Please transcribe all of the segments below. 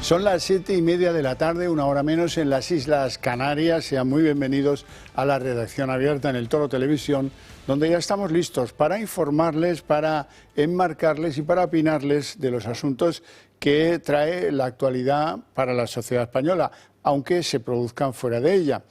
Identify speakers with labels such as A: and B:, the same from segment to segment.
A: Son las 7:30 de la tarde, una hora menos en las Islas Canarias. Sean muy bienvenidos a la redacción abierta en el Toro Televisión, donde ya estamos listos para informarles, para enmarcarles y para opinarles de los asuntos que trae la actualidad para la sociedad española, aunque se produzcan fuera de ella.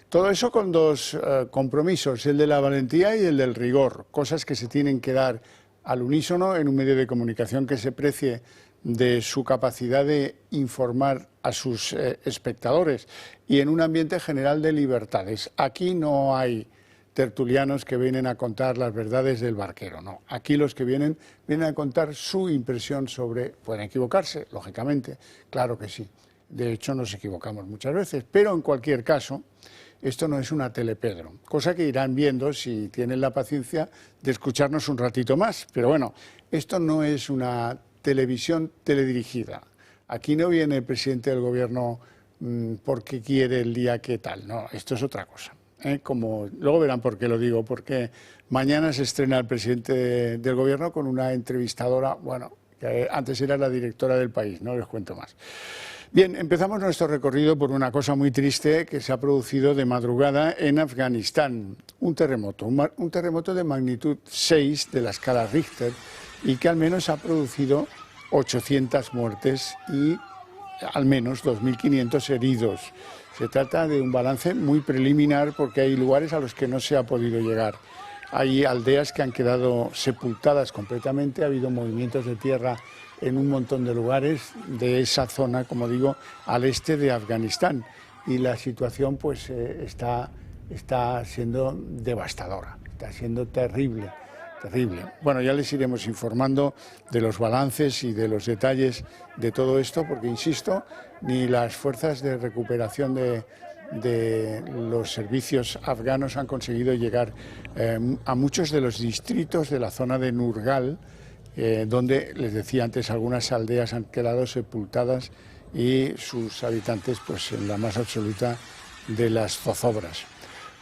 A: Todo eso con dos compromisos, el de la valentía y el del rigor, cosas que se tienen que dar al unísono en un medio de comunicación que se precie de su capacidad de informar a sus espectadores y en un ambiente general de libertades. Aquí no hay tertulianos que vienen a contar las verdades del barquero, no. Aquí los que vienen a contar su impresión sobre... Pueden equivocarse, lógicamente, claro que sí. De hecho, nos equivocamos muchas veces, pero en cualquier caso, esto no es una telepedro, cosa que irán viendo si tienen la paciencia de escucharnos un ratito más. Pero bueno, esto no es una televisión teledirigida. Aquí no viene el presidente del gobierno porque quiere el día que tal, no, esto es otra cosa. Como luego verán por qué lo digo, porque mañana se estrena el presidente del gobierno con una entrevistadora, bueno, que antes era la directora del País, no les cuento más. Bien, empezamos nuestro recorrido por una cosa muy triste que se ha producido de madrugada en Afganistán, un terremoto de magnitud 6 de la escala Richter y que al menos ha producido 800 muertes y al menos 2.500 heridos. Se trata de un balance muy preliminar porque hay lugares a los que no se ha podido llegar. Hay aldeas que han quedado sepultadas completamente, ha habido movimientos de tierra en un montón de lugares de esa zona, como digo, al este de Afganistán. Y la situación pues está siendo devastadora, está siendo terrible. Terrible. Bueno, ya les iremos informando de los balances y de los detalles de todo esto, porque, insisto, ni las fuerzas de recuperación de los servicios afganos han conseguido llegar a muchos de los distritos de la zona de Nurgal, donde, les decía antes, algunas aldeas han quedado sepultadas y sus habitantes pues en la más absoluta de las zozobras.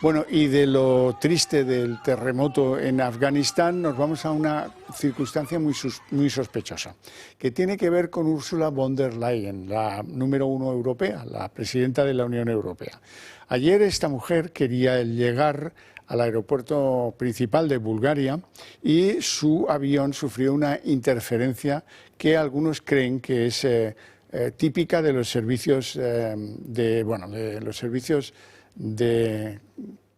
A: Bueno, y de lo triste del terremoto en Afganistán nos vamos a una circunstancia muy sospechosa, que tiene que ver con Ursula von der Leyen, la número 1 europea, la presidenta de la Unión Europea. Ayer esta mujer quería llegar al aeropuerto principal de Bulgaria y su avión sufrió una interferencia que algunos creen que es típica de los servicios de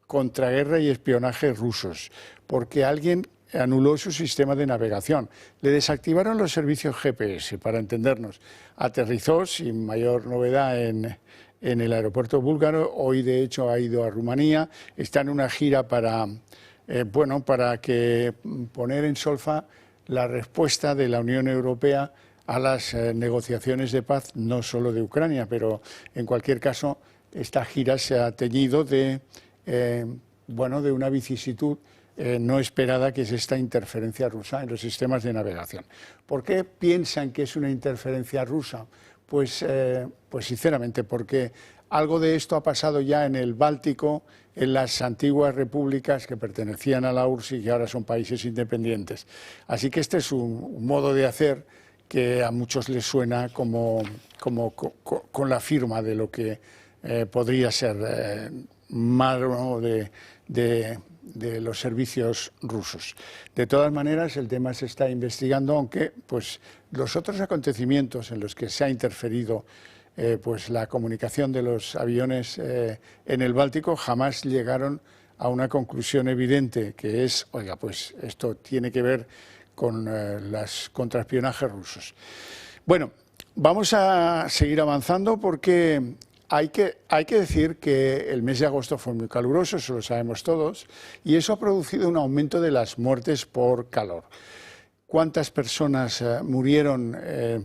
A: contraguerra y espionaje rusos, porque alguien anuló su sistema de navegación. Le desactivaron los servicios GPS, para entendernos. Aterrizó sin mayor novedad en el aeropuerto búlgaro. Hoy, de hecho, ha ido a Rumanía. Está en una gira para poner en solfa la respuesta de la Unión Europea a las negociaciones de paz, no solo de Ucrania, pero en cualquier caso esta gira se ha teñido de una vicisitud no esperada, que es esta interferencia rusa en los sistemas de navegación. ¿Por qué piensan que es una interferencia rusa? Pues sinceramente porque algo de esto ha pasado ya en el Báltico, en las antiguas repúblicas que pertenecían a la URSS y que ahora son países independientes. Así que este es un modo de hacer que a muchos les suena con la firma de lo que podría ser malo de los servicios rusos. De todas maneras, el tema se está investigando, aunque pues los otros acontecimientos en los que se ha interferido la comunicación de los aviones en el Báltico jamás llegaron a una conclusión evidente, que es, oiga, pues esto tiene que ver con los contraespionajes rusos. Bueno, vamos a seguir avanzando porque hay que decir que el mes de agosto fue muy caluroso, eso lo sabemos todos, y eso ha producido un aumento de las muertes por calor. ¿Cuántas personas murieron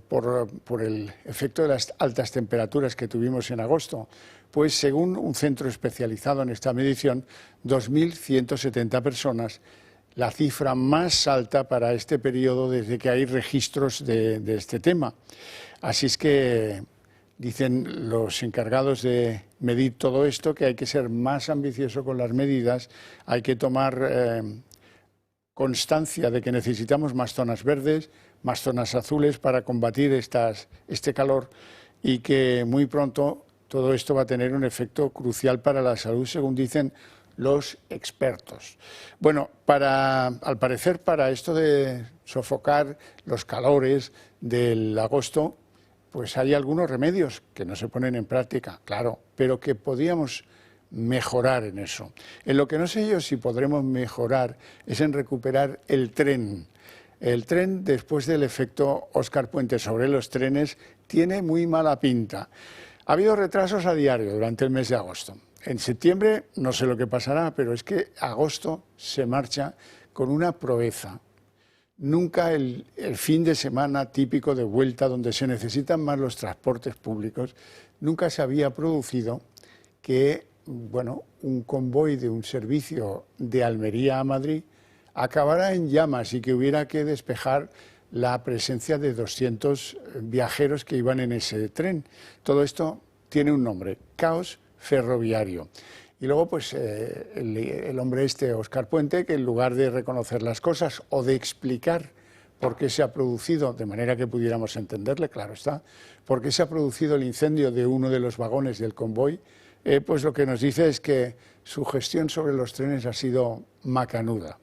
A: por el efecto de las altas temperaturas que tuvimos en agosto? Pues según un centro especializado en esta medición, 2.170 personas, la cifra más alta para este periodo desde que hay registros de este tema. Así es que dicen los encargados de medir todo esto que hay que ser más ambicioso con las medidas, hay que tomar constancia de que necesitamos más zonas verdes, más zonas azules para combatir este calor y que muy pronto todo esto va a tener un efecto crucial para la salud, según dicen los expertos. Bueno, al parecer, para esto de sofocar los calores del agosto, pues hay algunos remedios que no se ponen en práctica, claro, pero que podíamos mejorar en eso. En lo que no sé yo si podremos mejorar es en recuperar el tren. El tren, después del efecto Óscar Puente sobre los trenes, tiene muy mala pinta. Ha habido retrasos a diario durante el mes de agosto. En septiembre no sé lo que pasará, pero es que agosto se marcha con una proeza. Nunca el fin de semana típico de vuelta, donde se necesitan más los transportes públicos, nunca se había producido que un convoy de un servicio de Almería a Madrid acabara en llamas y que hubiera que despejar la presencia de 200 viajeros que iban en ese tren. Todo esto tiene un nombre: caos ferroviario. Y luego, pues, el hombre Óscar Puente, que en lugar de reconocer las cosas o de explicar por qué se ha producido, de manera que pudiéramos entenderle, claro está, por qué se ha producido el incendio de uno de los vagones del convoy, pues lo que nos dice es que su gestión sobre los trenes ha sido macanuda.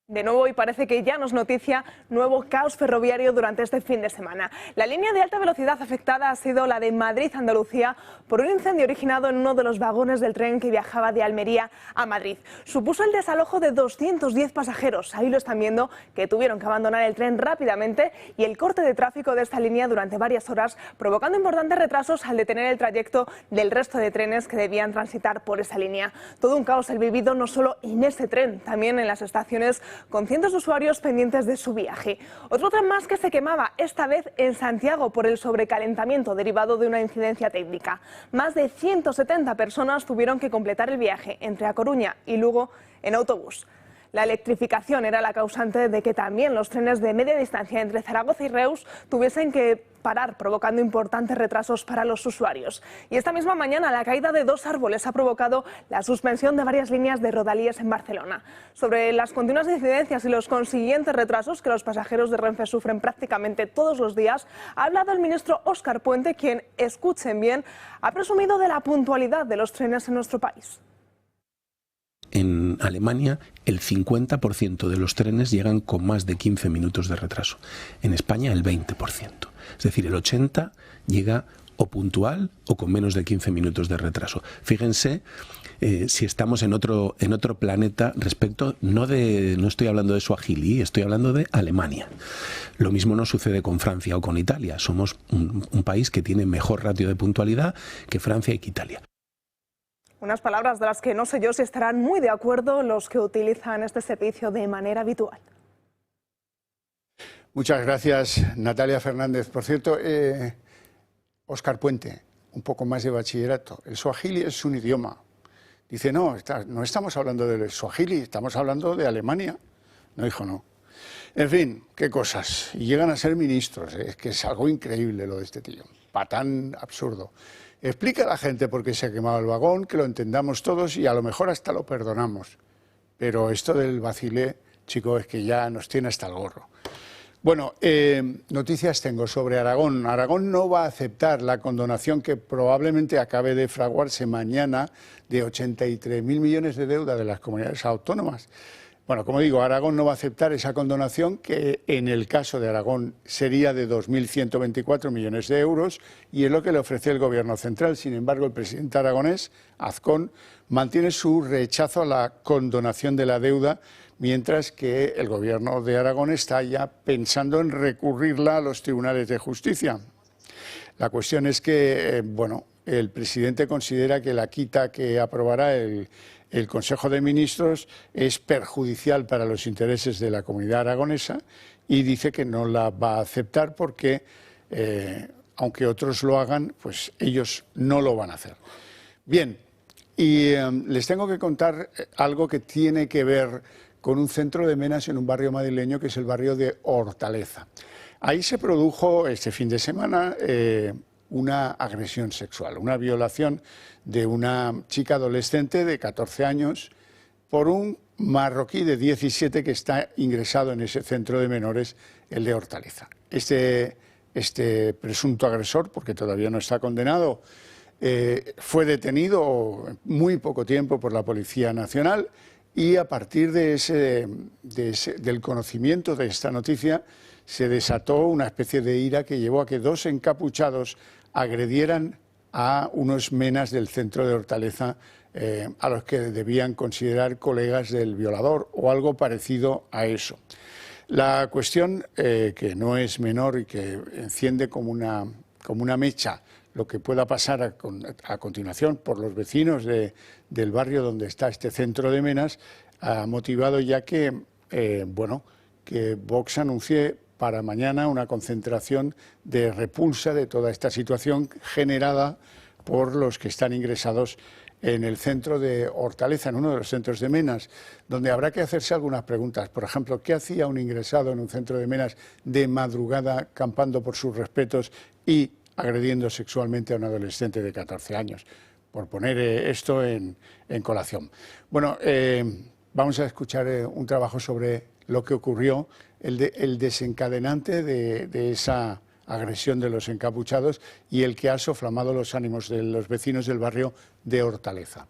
B: De nuevo, y parece que ya nos noticia, nuevo caos ferroviario durante este fin de semana. La línea de alta velocidad afectada ha sido la de Madrid-Andalucía por un incendio originado en uno de los vagones del tren que viajaba de Almería a Madrid. Supuso el desalojo de 210 pasajeros. Ahí lo están viendo, que tuvieron que abandonar el tren rápidamente, y el corte de tráfico de esta línea durante varias horas, provocando importantes retrasos al detener el trayecto del resto de trenes que debían transitar por esa línea. Todo un caos el vivido no solo en ese tren, también en las estaciones, con cientos de usuarios pendientes de su viaje. Otro tren más que se quemaba, esta vez en Santiago, por el sobrecalentamiento derivado de una incidencia técnica. Más de 170 personas tuvieron que completar el viaje entre A Coruña y Lugo en autobús. La electrificación era la causante de que también los trenes de media distancia entre Zaragoza y Reus tuviesen que parar, provocando importantes retrasos para los usuarios. Y esta misma mañana la caída de 2 árboles ha provocado la suspensión de varias líneas de Rodalies en Barcelona. Sobre las continuas incidencias y los consiguientes retrasos que los pasajeros de Renfe sufren prácticamente todos los días, ha hablado el ministro Óscar Puente, quien, escuchen bien, ha presumido de la puntualidad de los trenes en nuestro país.
C: En Alemania, el 50% de los trenes llegan con más de 15 minutos de retraso. En España, el 20%. Es decir, el 80% llega o puntual o con menos de 15 minutos de retraso. Fíjense si estamos en otro planeta respecto, no estoy hablando de Swahili, estoy hablando de Alemania. Lo mismo no sucede con Francia o con Italia. Somos un país que tiene mejor ratio de puntualidad que Francia y que Italia.
B: Unas palabras de las que no sé yo si estarán muy de acuerdo los que utilizan este servicio de manera habitual.
A: Muchas gracias, Natalia Fernández. Por cierto, Óscar Puente, un poco más de bachillerato. El swahili es un idioma. Dice, no estamos hablando del swahili, estamos hablando de Alemania. No, hijo, no. En fin, qué cosas. Y llegan a ser ministros. Es que es algo increíble lo de este tío. Patán absurdo. Explica a la gente por qué se ha quemado el vagón, que lo entendamos todos y a lo mejor hasta lo perdonamos. Pero esto del vacilé, chico, es que ya nos tiene hasta el gorro. Bueno, noticias tengo sobre Aragón. Aragón no va a aceptar la condonación que probablemente acabe de fraguarse mañana de 83.000 millones de deuda de las comunidades autónomas. Bueno, como digo, Aragón no va a aceptar esa condonación, que en el caso de Aragón sería de 2.124 millones de euros, y es lo que le ofrece el Gobierno central. Sin embargo, el presidente aragonés, Azcón, mantiene su rechazo a la condonación de la deuda, mientras que el Gobierno de Aragón está ya pensando en recurrirla a los tribunales de justicia. La cuestión es que, el presidente considera que la quita que aprobará el Consejo de Ministros es perjudicial para los intereses de la comunidad aragonesa y dice que no la va a aceptar porque, aunque otros lo hagan, pues ellos no lo van a hacer. Bien, y les tengo que contar algo que tiene que ver con un centro de menas en un barrio madrileño, que es el barrio de Hortaleza. Ahí se produjo este fin de semana una agresión sexual, una violación de una chica adolescente de 14 años por un marroquí de 17 que está ingresado en ese centro de menores, el de Hortaleza. Este este presunto agresor, porque todavía no está condenado, fue detenido muy poco tiempo por la Policía Nacional y a partir del conocimiento de esta noticia se desató una especie de ira que llevó a que dos encapuchados agredieran a unos menas del centro de Hortaleza a los que debían considerar colegas del violador o algo parecido a eso. La cuestión, que no es menor y que enciende como una mecha lo que pueda pasar a continuación por los vecinos del barrio donde está este centro de menas, ha motivado ya que Vox anuncie para mañana una concentración de repulsa de toda esta situación generada por los que están ingresados en el centro de Hortaleza, en uno de los centros de menas, donde habrá que hacerse algunas preguntas. Por ejemplo, ¿qué hacía un ingresado en un centro de menas de madrugada campando por sus respetos y agrediendo sexualmente a un adolescente de 14 años? Por poner esto en colación. Bueno, vamos a escuchar un trabajo sobre lo que ocurrió, el desencadenante de esa agresión de los encapuchados y el que ha soflamado los ánimos de los vecinos del barrio de Hortaleza.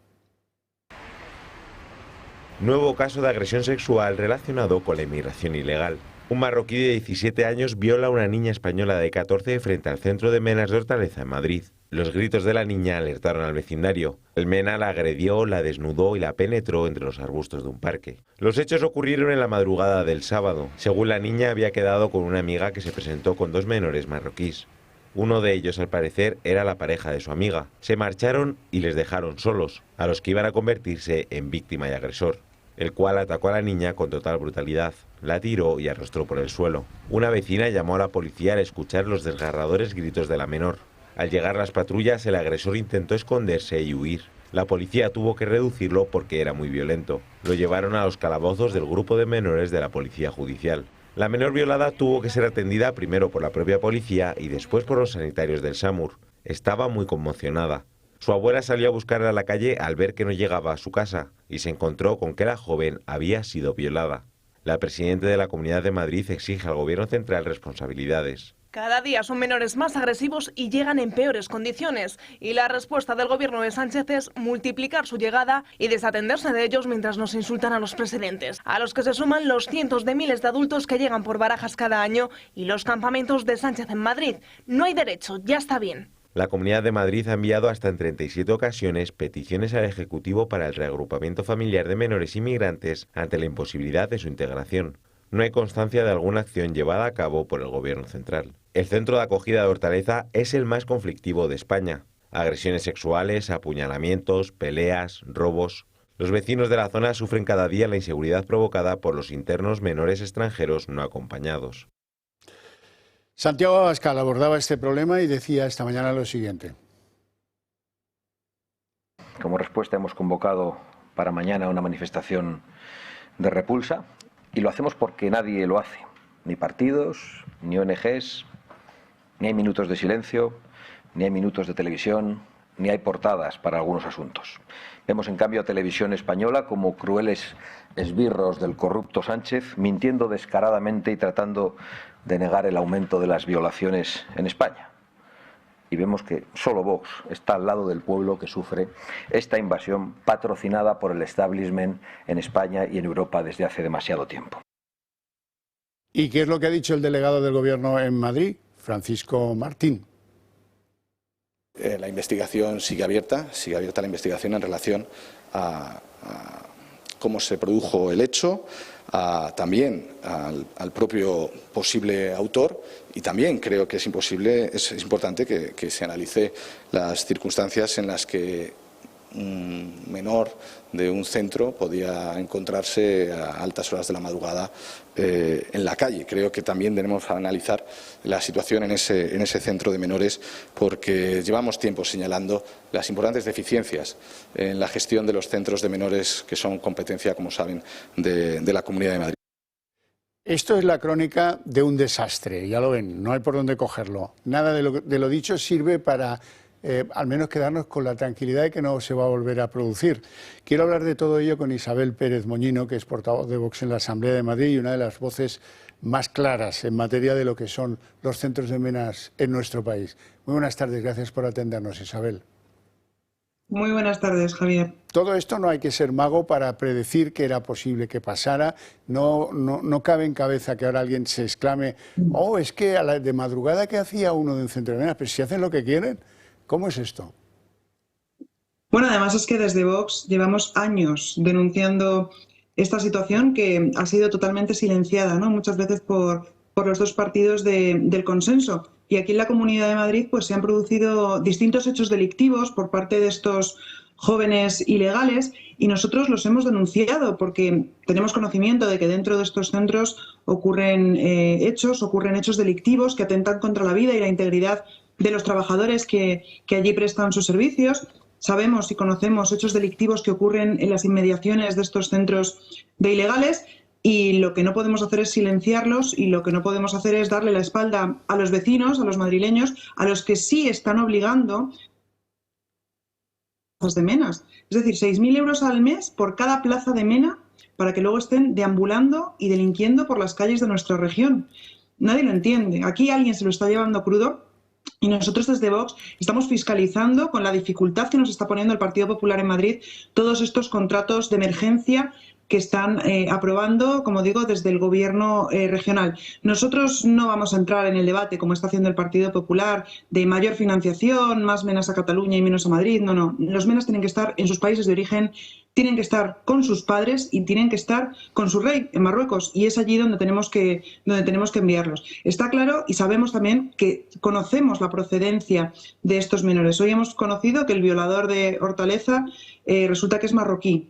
D: Nuevo caso de agresión sexual relacionado con la inmigración ilegal. Un marroquí de 17 años viola a una niña española de 14 frente al centro de menas de Hortaleza, en Madrid. Los gritos de la niña alertaron al vecindario. El mena la agredió, la desnudó y la penetró entre los arbustos de un parque. Los hechos ocurrieron en la madrugada del sábado. Según la niña, había quedado con una amiga que se presentó con dos menores marroquíes. Uno de ellos, al parecer, era la pareja de su amiga. Se marcharon y les dejaron solos, a los que iban a convertirse en víctima y agresor, el cual atacó a la niña con total brutalidad. La tiró y arrastró por el suelo. Una vecina llamó a la policía al escuchar los desgarradores gritos de la menor. Al llegar las patrullas, el agresor intentó esconderse y huir. La policía tuvo que reducirlo porque era muy violento. Lo llevaron a los calabozos del grupo de menores de la policía judicial. La menor violada tuvo que ser atendida primero por la propia policía y después por los sanitarios del SAMUR. Estaba muy conmocionada. Su abuela salió a buscarla a la calle al ver que no llegaba a su casa y se encontró con que la joven había sido violada. La presidenta de la Comunidad de Madrid exige al Gobierno central responsabilidades.
B: Cada día son menores más agresivos y llegan en peores condiciones. Y la respuesta del gobierno de Sánchez es multiplicar su llegada y desatenderse de ellos mientras nos insultan a los presidentes. A los que se suman los cientos de miles de adultos que llegan por Barajas cada año y los campamentos de Sánchez en Madrid. No hay derecho, ya está bien.
D: La Comunidad de Madrid ha enviado hasta en 37 ocasiones peticiones al Ejecutivo para el reagrupamiento familiar de menores inmigrantes ante la imposibilidad de su integración. No hay constancia de alguna acción llevada a cabo por el Gobierno central. El centro de acogida de Hortaleza es el más conflictivo de España. Agresiones sexuales, apuñalamientos, peleas, robos. Los vecinos de la zona sufren cada día la inseguridad provocada por los internos menores extranjeros no acompañados.
A: Santiago Abascal abordaba este problema y decía esta mañana lo siguiente.
E: Como respuesta hemos convocado para mañana una manifestación de repulsa y lo hacemos porque nadie lo hace, ni partidos, ni ONGs, ni hay minutos de silencio, ni hay minutos de televisión, ni hay portadas para algunos asuntos. Vemos en cambio a Televisión Española como crueles esbirros del corrupto Sánchez, mintiendo descaradamente y tratando de negar el aumento de las violaciones en España. Y vemos que solo Vox está al lado del pueblo que sufre esta invasión patrocinada por el establishment en España y en Europa desde hace demasiado tiempo.
A: ¿Y qué es lo que ha dicho el delegado del Gobierno en Madrid, Francisco Martín?
F: La investigación sigue abierta la investigación en relación a cómo se produjo el hecho, también al propio posible autor, y también creo que es importante que se analice las circunstancias en las que un menor de un centro podía encontrarse a altas horas de la madrugada en la calle. Creo que también debemos analizar la situación en ese centro de menores, porque llevamos tiempo señalando las importantes deficiencias en la gestión de los centros de menores, que son competencia, como saben, de la Comunidad de Madrid.
A: Esto es la crónica de un desastre, ya lo ven, no hay por dónde cogerlo. Nada de lo dicho sirve para al menos quedarnos con la tranquilidad de que no se va a volver a producir. Quiero hablar de todo ello con Isabel Pérez Moñino, que es portavoz de Vox en la Asamblea de Madrid y una de las voces más claras en materia de lo que son los centros de menas en nuestro país. Muy buenas tardes, gracias por atendernos, Isabel.
G: Muy buenas tardes, Javier.
A: Todo esto no hay que ser mago para predecir que era posible que pasara. No cabe en cabeza que ahora alguien se exclame, oh, es que de madrugada que hacía uno de un centro de menas, pero si hacen lo que quieren, ¿cómo es esto?
G: Bueno, además es que desde Vox llevamos años denunciando esta situación que ha sido totalmente silenciada, ¿no? Muchas veces por los dos partidos del consenso. Y aquí en la Comunidad de Madrid pues se han producido distintos hechos delictivos por parte de estos jóvenes ilegales y nosotros los hemos denunciado porque tenemos conocimiento de que dentro de estos centros ocurren hechos delictivos que atentan contra la vida y la integridad de los trabajadores que allí prestan sus servicios. Sabemos y conocemos hechos delictivos que ocurren en las inmediaciones de estos centros de ilegales. Y lo que no podemos hacer es silenciarlos y lo que no podemos hacer es darle la espalda a los vecinos, a los madrileños, a los que sí están obligando de menas. Es decir, 6.000 euros al mes por cada plaza de mena para que luego estén deambulando y delinquiendo por las calles de nuestra región. Nadie lo entiende. Aquí alguien se lo está llevando crudo. Y nosotros desde Vox estamos fiscalizando con la dificultad que nos está poniendo el Partido Popular en Madrid todos estos contratos de emergencia que están aprobando, como digo, desde el Gobierno regional. Nosotros no vamos a entrar en el debate, como está haciendo el Partido Popular, de mayor financiación, más menas a Cataluña y menos a Madrid. No, no. Los menas tienen que estar en sus países de origen, tienen que estar con sus padres y tienen que estar con su rey en Marruecos. Y es allí donde tenemos que enviarlos. Está claro y sabemos también que conocemos la procedencia de estos menores. Hoy hemos conocido que el violador de Hortaleza resulta que es marroquí,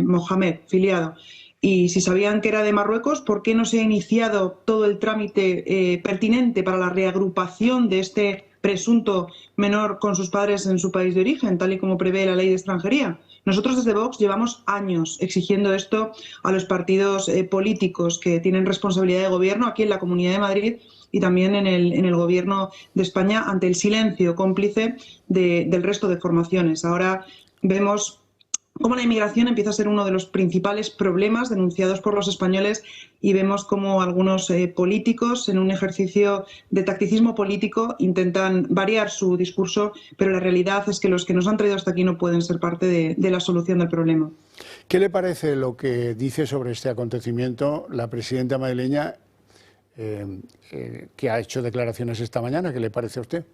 G: Mohamed, filiado. Y si sabían que era de Marruecos, ¿por qué no se ha iniciado todo el trámite pertinente para la reagrupación de este presunto menor con sus padres en su país de origen, tal y como prevé la ley de extranjería? Nosotros desde Vox llevamos años exigiendo esto a los partidos políticos que tienen responsabilidad de gobierno aquí en la Comunidad de Madrid y también en el Gobierno de España ante el silencio cómplice del resto de formaciones. Ahora vemos cómo la inmigración empieza a ser uno de los principales problemas denunciados por los españoles y vemos cómo algunos políticos, en un ejercicio de tacticismo político, intentan variar su discurso, pero la realidad es que los que nos han traído hasta aquí no pueden ser parte de la solución del problema.
A: ¿Qué le parece lo que dice sobre este acontecimiento la presidenta madrileña, que ha hecho declaraciones esta mañana? ¿Qué le parece a usted?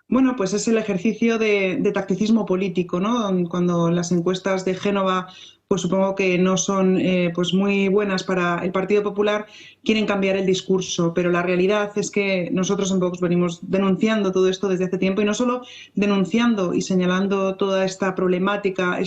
G: Bueno, pues es el ejercicio de tacticismo político, ¿no? Cuando las encuestas de Génova, pues supongo que no son pues muy buenas para el Partido Popular, quieren cambiar el discurso, pero la realidad es que nosotros en Vox venimos denunciando todo esto desde hace tiempo y no solo denunciando y señalando toda esta problemática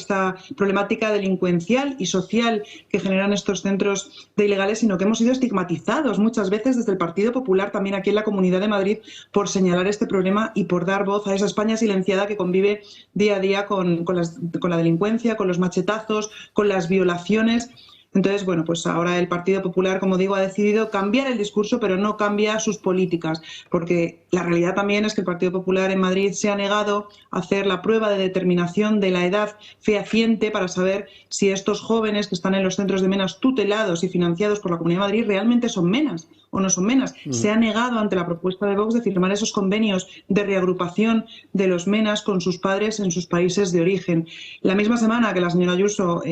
G: delincuencial y social que generan estos centros de ilegales, sino que hemos sido estigmatizados muchas veces desde el Partido Popular, también aquí en la Comunidad de Madrid, por señalar este problema y por dar voz a esa España silenciada que convive día a día con la delincuencia, con los machetazos, con las violaciones. Entonces, bueno, pues ahora el Partido Popular, como digo, ha decidido cambiar el discurso, pero no cambia sus políticas, porque la realidad también es que el Partido Popular en Madrid se ha negado a hacer la prueba de determinación de la edad fehaciente para saber si estos jóvenes que están en los centros de menas tutelados y financiados por la Comunidad de Madrid realmente son menas o no son menas. Se ha negado ante la propuesta de Vox de firmar esos convenios de reagrupación de los menas con sus padres en sus países de origen. La misma semana que la señora Ayuso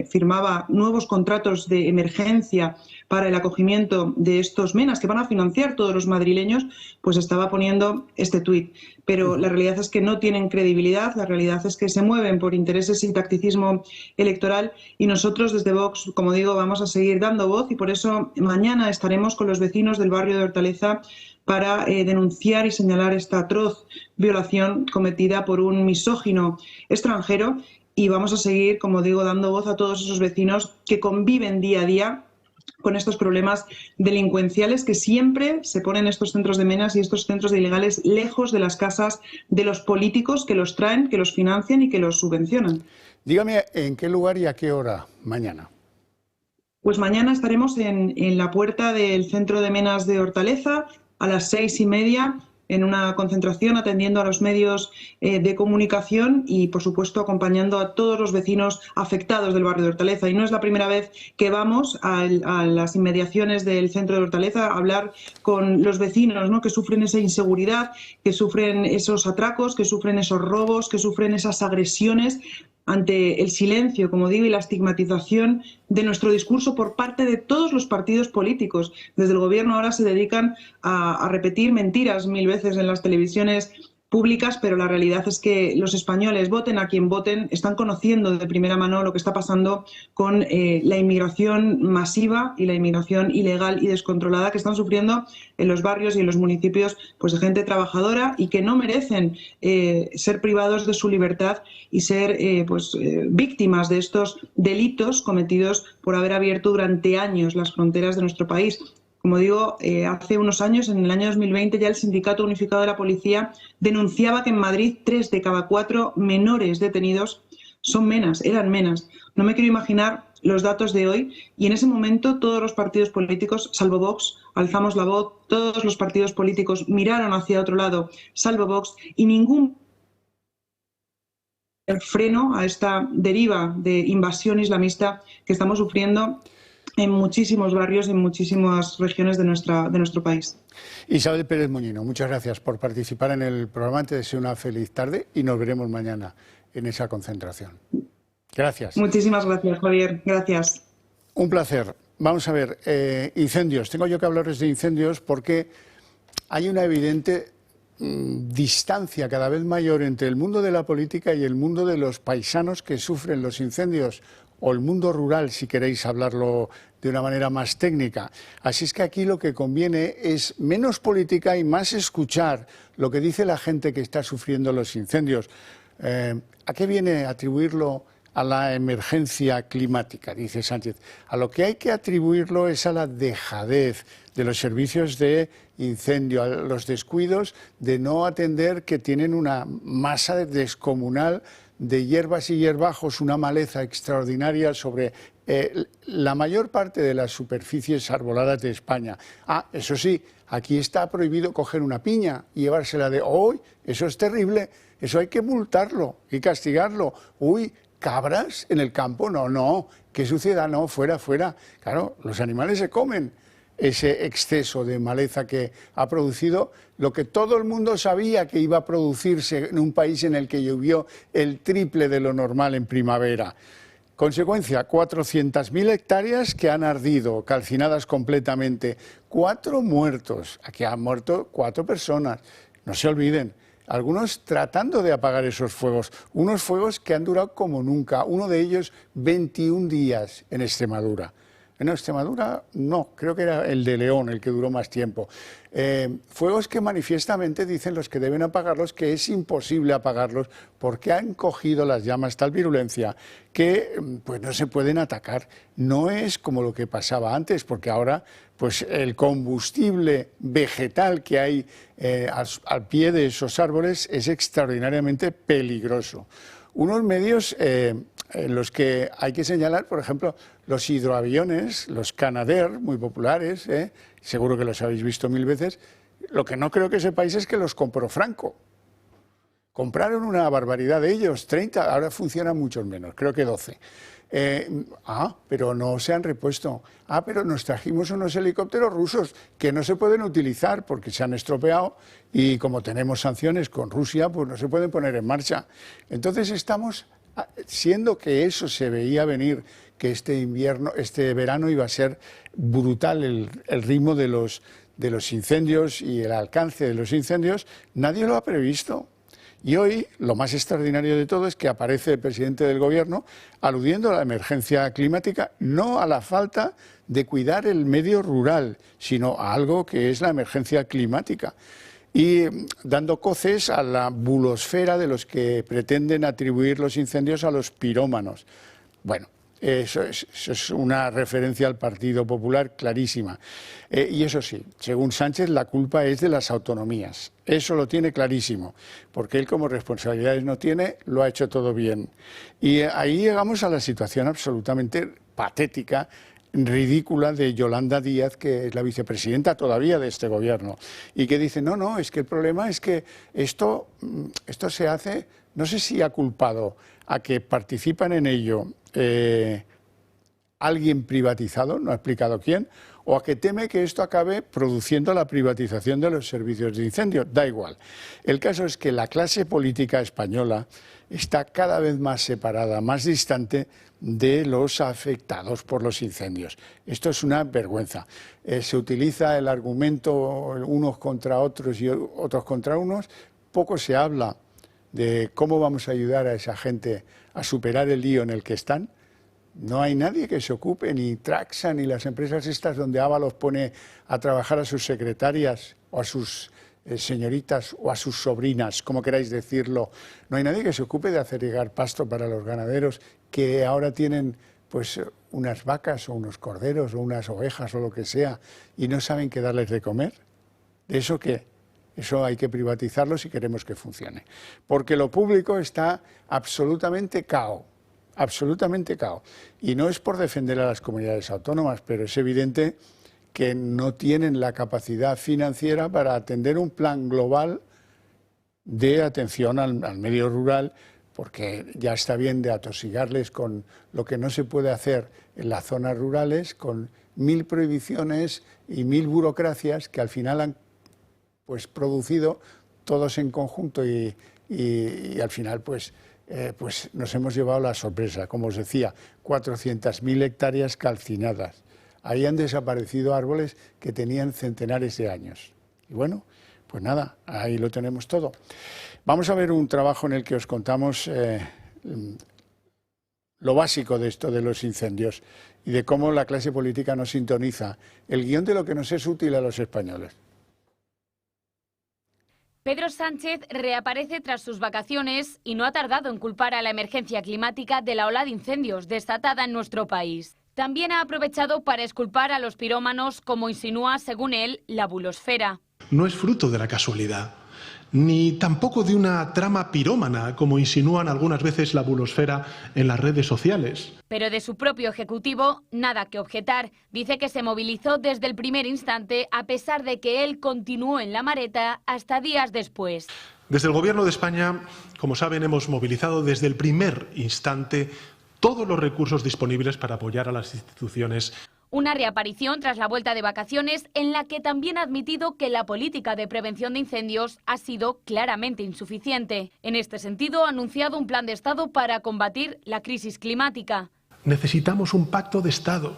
G: firmaba nuevos contratos de emergencia para el acogimiento de estos menas que van a financiar todos los madrileños, pues estaba poniendo este tuit. Pero la realidad es que no tienen credibilidad, la realidad es que se mueven por intereses y tacticismo electoral y nosotros desde Vox, como digo, vamos a seguir dando voz y por eso mañana estaremos con los vecinos del barrio de Hortaleza para denunciar y señalar esta atroz violación cometida por un misógino extranjero y vamos a seguir, como digo, dando voz a todos esos vecinos que conviven día a día con estos problemas delincuenciales que siempre se ponen estos centros de menas y estos centros de ilegales lejos de las casas de los políticos que los traen, que los financian y que los subvencionan.
A: Dígame, ¿en qué lugar y a qué hora mañana?
G: Pues mañana estaremos en la puerta del centro de menas de Hortaleza a las 6:30 en una concentración, atendiendo a los medios de comunicación y, por supuesto, acompañando a todos los vecinos afectados del barrio de Hortaleza. Y no es la primera vez que vamos a las inmediaciones del centro de Hortaleza a hablar con los vecinos, ¿no?, que sufren esa inseguridad, que sufren esos atracos, que sufren esos robos, que sufren esas agresiones, ante el silencio, como digo, y la estigmatización de nuestro discurso por parte de todos los partidos políticos. Desde el Gobierno ahora se dedican a repetir mentiras 1000 veces en las televisiones públicas, pero la realidad es que los españoles, voten a quien voten, están conociendo de primera mano lo que está pasando con la inmigración masiva y la inmigración ilegal y descontrolada que están sufriendo en los barrios y en los municipios, pues, de gente trabajadora y que no merecen ser privados de su libertad y ser víctimas de estos delitos cometidos por haber abierto durante años las fronteras de nuestro país. Como digo, hace unos años, en el año 2020, ya el Sindicato Unificado de la Policía denunciaba que en Madrid 3 de cada 4 menores detenidos eran menas. No me quiero imaginar los datos de hoy, y en ese momento todos los partidos políticos, salvo Vox, alzamos la voz, todos los partidos políticos miraron hacia otro lado, salvo Vox, y ningún freno a esta deriva de invasión islamista que estamos sufriendo en muchísimos barrios, en muchísimas regiones de nuestro país.
A: Isabel Pérez Moñino, muchas gracias por participar en el programa. Te deseo una feliz tarde y nos veremos mañana en esa concentración. Gracias.
G: Muchísimas gracias, Javier. Gracias.
A: Un placer. Vamos a ver, incendios. Tengo yo que hablarles de incendios porque hay una evidente distancia cada vez mayor entre el mundo de la política y el mundo de los paisanos que sufren los incendios, o el mundo rural, si queréis hablarlo de una manera más técnica. Así es que aquí lo que conviene es menos política y más escuchar lo que dice la gente que está sufriendo los incendios. ¿A qué viene atribuirlo? A la emergencia climática, dice Sánchez. A lo que hay que atribuirlo es a la dejadez de los servicios de incendio, a los descuidos de no atender que tienen una masa descomunal de hierbas y hierbajos, una maleza extraordinaria sobre la mayor parte de las superficies arboladas de España. Eso sí, aquí está prohibido coger una piña y llevársela de hoy. Eso es terrible, eso hay que multarlo y castigarlo. Uy, cabras en el campo, no, qué suciedad, no, fuera. Claro, los animales se comen ese exceso de maleza que ha producido lo que todo el mundo sabía que iba a producirse en un país en el que llovió el triple de lo normal en primavera. Consecuencia, 400.000 hectáreas que han ardido, calcinadas completamente, 4 muertos, aquí han muerto 4 personas, no se olviden. Algunos tratando de apagar esos fuegos, unos fuegos que han durado como nunca, uno de ellos 21 días en Extremadura. En Extremadura no, creo que era el de León el que duró más tiempo. Fuegos que manifiestamente dicen los que deben apagarlos que es imposible apagarlos porque han cogido las llamas tal virulencia que pues no se pueden atacar. No es como lo que pasaba antes, porque ahora pues el combustible vegetal que hay al pie de esos árboles es extraordinariamente peligroso. Unos medios en los que hay que señalar, por ejemplo, los hidroaviones, los Canadair, muy populares, seguro que los habéis visto 1000 veces. Lo que no creo que sepáis es que los compró Franco. Compraron una barbaridad de ellos, 30, ahora funcionan muchos menos, creo que 12. Pero no se han repuesto. Pero nos trajimos unos helicópteros rusos que no se pueden utilizar porque se han estropeado y como tenemos sanciones con Rusia, pues no se pueden poner en marcha. Entonces estamos, siendo que eso se veía venir, que este verano iba a ser brutal el ritmo de los incendios y el alcance de los incendios, nadie lo ha previsto. Y hoy lo más extraordinario de todo es que aparece el presidente del Gobierno aludiendo a la emergencia climática, no a la falta de cuidar el medio rural, sino a algo que es la emergencia climática. Y dando coces a la bulosfera de los que pretenden atribuir los incendios a los pirómanos. Bueno, eso es una referencia al Partido Popular clarísima. Y eso sí, según Sánchez, la culpa es de las autonomías. Eso lo tiene clarísimo, porque él como responsabilidades no tiene, lo ha hecho todo bien. Y ahí llegamos a la situación absolutamente patética ridícula de Yolanda Díaz, que es la vicepresidenta todavía de este gobierno, y que dice, no, es que el problema es que esto se hace, no sé si ha culpado a que participan en ello alguien privatizado, no ha explicado quién, o a que teme que esto acabe produciendo la privatización de los servicios de incendio. Da igual. El caso es que la clase política española está cada vez más separada, más distante de los afectados por los incendios. Esto es una vergüenza. Se utiliza el argumento unos contra otros y otros contra unos. Poco se habla de cómo vamos a ayudar a esa gente a superar el lío en el que están. No hay nadie que se ocupe, ni Traxa, ni las empresas estas donde Ábalos pone a trabajar a sus secretarias o a sus señoritas o a sus sobrinas, como queráis decirlo. No hay nadie que se ocupe de hacer llegar pasto para los ganaderos que ahora tienen pues unas vacas o unos corderos o unas ovejas o lo que sea y no saben qué darles de comer. ¿De eso qué? Eso hay que privatizarlo si queremos que funcione. Porque lo público está absolutamente cao. Absolutamente cao. Y no es por defender a las comunidades autónomas, pero es evidente que no tienen la capacidad financiera para atender un plan global de atención al medio rural, porque ya está bien de atosigarles con lo que no se puede hacer en las zonas rurales, con 1000 prohibiciones y 1000 burocracias que al final han pues producido todos en conjunto y al final pues nos hemos llevado la sorpresa. Como os decía, 400.000 hectáreas calcinadas. Ahí han desaparecido árboles que tenían centenares de años. Y bueno, pues nada, ahí lo tenemos todo. Vamos a ver un trabajo en el que os contamos lo básico de esto de los incendios y de cómo la clase política no sintoniza el guión de lo que nos es útil a los españoles.
H: Pedro Sánchez reaparece tras sus vacaciones y no ha tardado en culpar a la emergencia climática de la ola de incendios desatada en nuestro país. También ha aprovechado para exculpar a los pirómanos, como insinúa, según él, la bulosfera.
I: No es fruto de la casualidad, ni tampoco de una trama pirómana, como insinúan algunas veces la bulosfera en las redes sociales.
H: Pero de su propio ejecutivo, nada que objetar. Dice que se movilizó desde el primer instante, a pesar de que él continuó en la mareta hasta días después.
I: Desde el Gobierno de España, como saben, hemos movilizado desde el primer instante todos los recursos disponibles para apoyar a las instituciones.
H: Una reaparición tras la vuelta de vacaciones en la que también ha admitido que la política de prevención de incendios ha sido claramente insuficiente. En este sentido, ha anunciado un plan de Estado para combatir la crisis climática.
I: Necesitamos un pacto de Estado,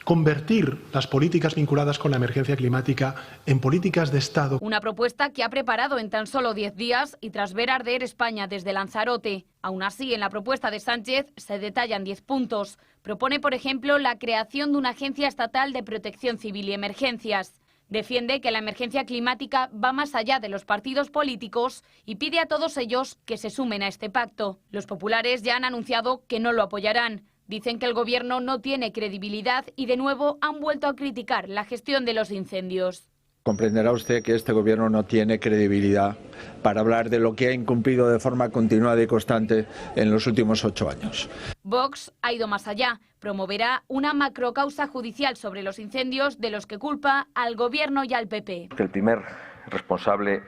I: convertir las políticas vinculadas con la emergencia climática en políticas de Estado.
H: Una propuesta que ha preparado en tan solo 10 días y tras ver arder España desde Lanzarote. Aún así, en la propuesta de Sánchez se detallan 10 puntos. Propone, por ejemplo, la creación de una agencia estatal de protección civil y emergencias. Defiende que la emergencia climática va más allá de los partidos políticos y pide a todos ellos que se sumen a este pacto. Los populares ya han anunciado que no lo apoyarán. Dicen que el Gobierno no tiene credibilidad y de nuevo han vuelto a criticar la gestión de los incendios.
J: Comprenderá usted que este Gobierno no tiene credibilidad para hablar de lo que ha incumplido de forma continuada y constante en los últimos 8 años.
H: Vox ha ido más allá. Promoverá una macrocausa judicial sobre los incendios de los que culpa al Gobierno y al PP.
E: El primer responsable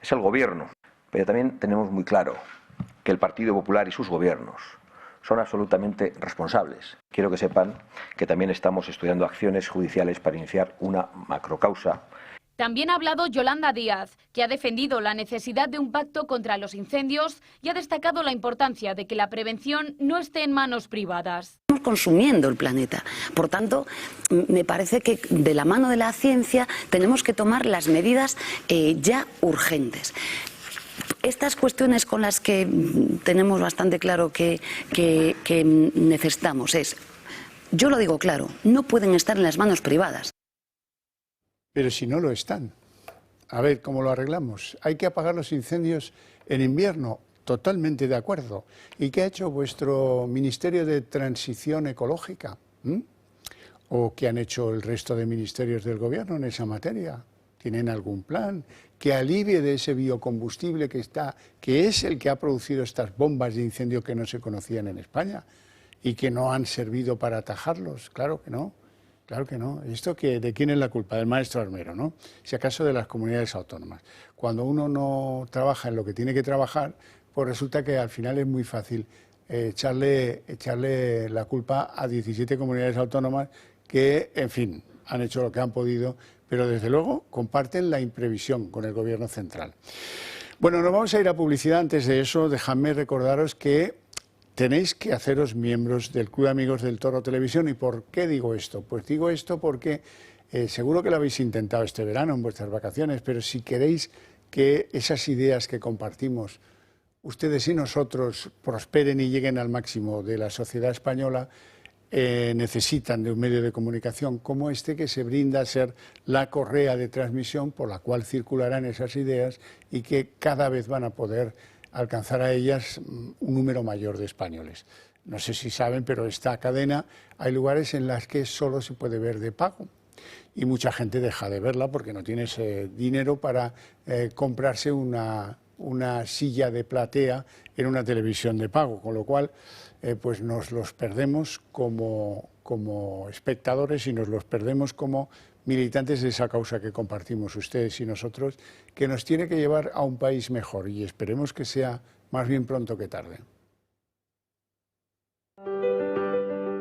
E: es el Gobierno, pero también tenemos muy claro que el Partido Popular y sus gobiernos son absolutamente responsables. Quiero que sepan que también estamos estudiando acciones judiciales para iniciar una macrocausa.
H: También ha hablado Yolanda Díaz, que ha defendido la necesidad de un pacto contra los incendios y ha destacado la importancia de que la prevención no esté en manos privadas.
K: Estamos consumiendo el planeta. Por tanto, me parece que de la mano de la ciencia tenemos que tomar las medidas ya urgentes. Estas cuestiones con las que tenemos bastante claro que necesitamos yo lo digo claro, no pueden estar en las manos privadas.
A: Pero si no lo están, a ver cómo lo arreglamos. Hay que apagar los incendios en invierno, totalmente de acuerdo. ¿Y qué ha hecho vuestro Ministerio de Transición Ecológica? ¿O qué han hecho el resto de ministerios del Gobierno en esa materia? ¿Tienen algún plan que alivie de ese biocombustible que es el que ha producido estas bombas de incendio que no se conocían en España y que no han servido para atajarlos? Claro que no. Claro que no. ¿Esto de quién es la culpa? Del maestro armero, ¿no? Si acaso de las comunidades autónomas. Cuando uno no trabaja en lo que tiene que trabajar, pues resulta que al final es muy fácil echarle la culpa a 17 comunidades autónomas que, en fin, han hecho lo que han podido, pero desde luego comparten la imprevisión con el Gobierno central. Bueno, nos vamos a ir a publicidad. Antes de eso, dejadme recordaros que tenéis que haceros miembros del Club de Amigos del Toro Televisión. ¿Y por qué digo esto? Pues digo esto porque seguro que lo habéis intentado este verano en vuestras vacaciones, pero si queréis que esas ideas que compartimos, ustedes y nosotros, prosperen y lleguen al máximo de la sociedad española, necesitan de un medio de comunicación como este, que se brinda a ser la correa de transmisión por la cual circularán esas ideas y que cada vez van a poder alcanzar a ellas un número mayor de españoles. No sé si saben, pero esta cadena hay lugares en las que solo se puede ver de pago y mucha gente deja de verla porque no tiene ese dinero para comprarse una silla de platea en una televisión de pago, con lo cual pues nos los perdemos como espectadores y nos los perdemos como militantes de esa causa que compartimos ustedes y nosotros, que nos tiene que llevar a un país mejor, y esperemos que sea más bien pronto que tarde.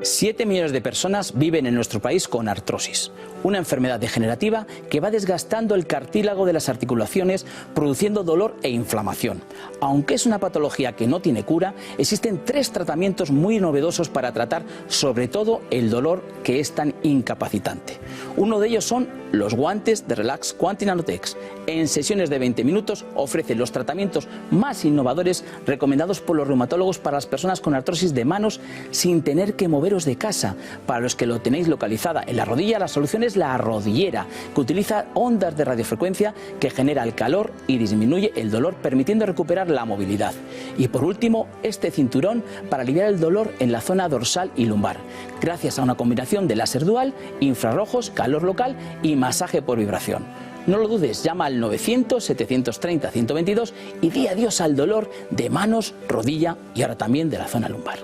L: 7 millones de personas viven en nuestro país con artrosis, una enfermedad degenerativa que va desgastando el cartílago de las articulaciones, produciendo dolor e inflamación. Aunque es una patología que no tiene cura, existen 3 tratamientos muy novedosos para tratar sobre todo el dolor, que es tan incapacitante. Uno de ellos son los guantes de Relax Quanti Nanotex. En sesiones de 20 minutos ofrecen los tratamientos más innovadores recomendados por los reumatólogos para las personas con artrosis de manos sin tener que moveros de casa. Para los que lo tenéis localizada en la rodilla, la solución es la rodillera, que utiliza ondas de radiofrecuencia que genera el calor y disminuye el dolor, permitiendo recuperar la movilidad. Y por último, este cinturón para aliviar el dolor en la zona dorsal y lumbar, gracias a una combinación de láser dual, infrarrojos, calor local y masaje por vibración. No lo dudes, llama al 900-730-122 y di adiós al dolor de manos, rodilla y ahora también de la zona lumbar.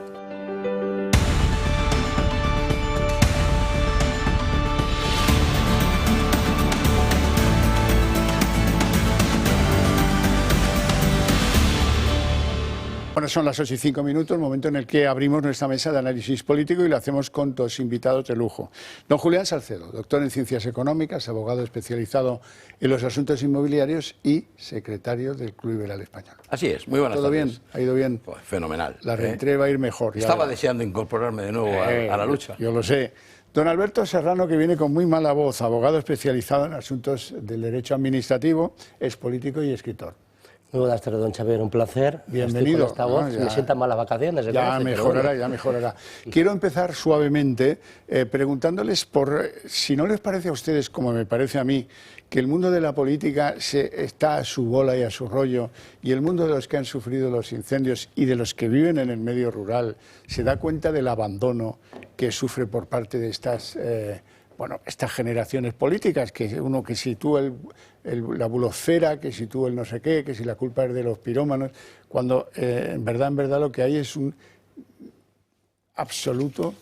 A: Bueno, son las 8:05, momento en el que abrimos nuestra mesa de análisis político y lo hacemos con 2 invitados de lujo. Don Julián Salcedo, doctor en Ciencias Económicas, abogado especializado en los asuntos inmobiliarios y secretario del Club Liberal Español.
M: Así es, muy buenas
A: tardes. ¿Todo bien? ¿Ha ido bien?
M: Pues fenomenal.
A: La reentré va a ir mejor.
M: Estaba deseando incorporarme de nuevo a la lucha.
A: Yo lo sé. Don Alberto Serrano, que viene con muy mala voz, abogado especializado en asuntos del derecho administrativo, es político y escritor.
N: Muy buenas tardes, don Xavier, un placer.
A: Bienvenido.
N: Esta voz. Me sientan mal las vacaciones.
A: Ya mejorará, ya mejorará. Quiero empezar suavemente preguntándoles si no les parece a ustedes, como me parece a mí, que el mundo de la política está a su bola y a su rollo, y el mundo de los que han sufrido los incendios y de los que viven en el medio rural se da cuenta del abandono que sufre por parte de estas generaciones políticas, que uno que si tú la bulosfera, que si tú el no sé qué, que si la culpa es de los pirómanos, cuando en verdad lo que hay es un absoluto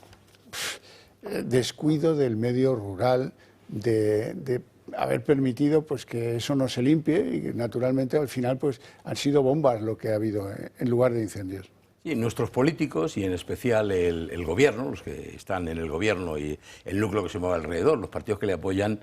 A: descuido del medio rural, de haber permitido pues que eso no se limpie, y naturalmente al final pues han sido bombas lo que ha habido en lugar de incendios.
M: Sí, nuestros políticos y en especial el gobierno, los que están en el gobierno y el núcleo que se mueve alrededor, los partidos que le apoyan,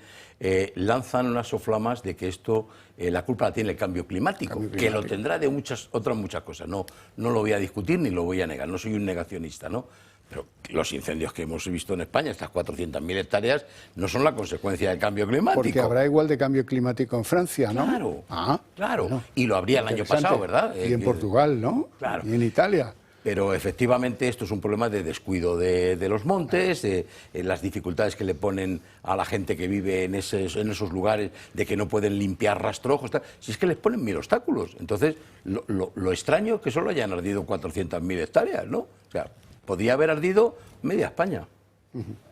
M: lanzan unas soflamas de que esto, la culpa la tiene el cambio climático, que lo tendrá de otras muchas cosas. No lo voy a discutir ni lo voy a negar, no soy un negacionista, ¿no? Pero los incendios que hemos visto en España, estas 400.000 hectáreas, no son la consecuencia del cambio climático.
A: Porque habrá igual de cambio climático en Francia, ¿no?
M: Claro, claro.
A: Bueno,
M: y lo habría el año pasado, ¿verdad?
A: Y en Portugal, ¿no?
M: Claro.
A: Y en Italia.
M: Pero efectivamente esto es un problema de descuido de los montes, de las dificultades que le ponen a la gente que vive en esos lugares, de que no pueden limpiar rastrojos, si es que les ponen 1000 obstáculos. Entonces, lo extraño es que solo hayan ardido 400.000 hectáreas, ¿no? O sea, podría haber ardido media España.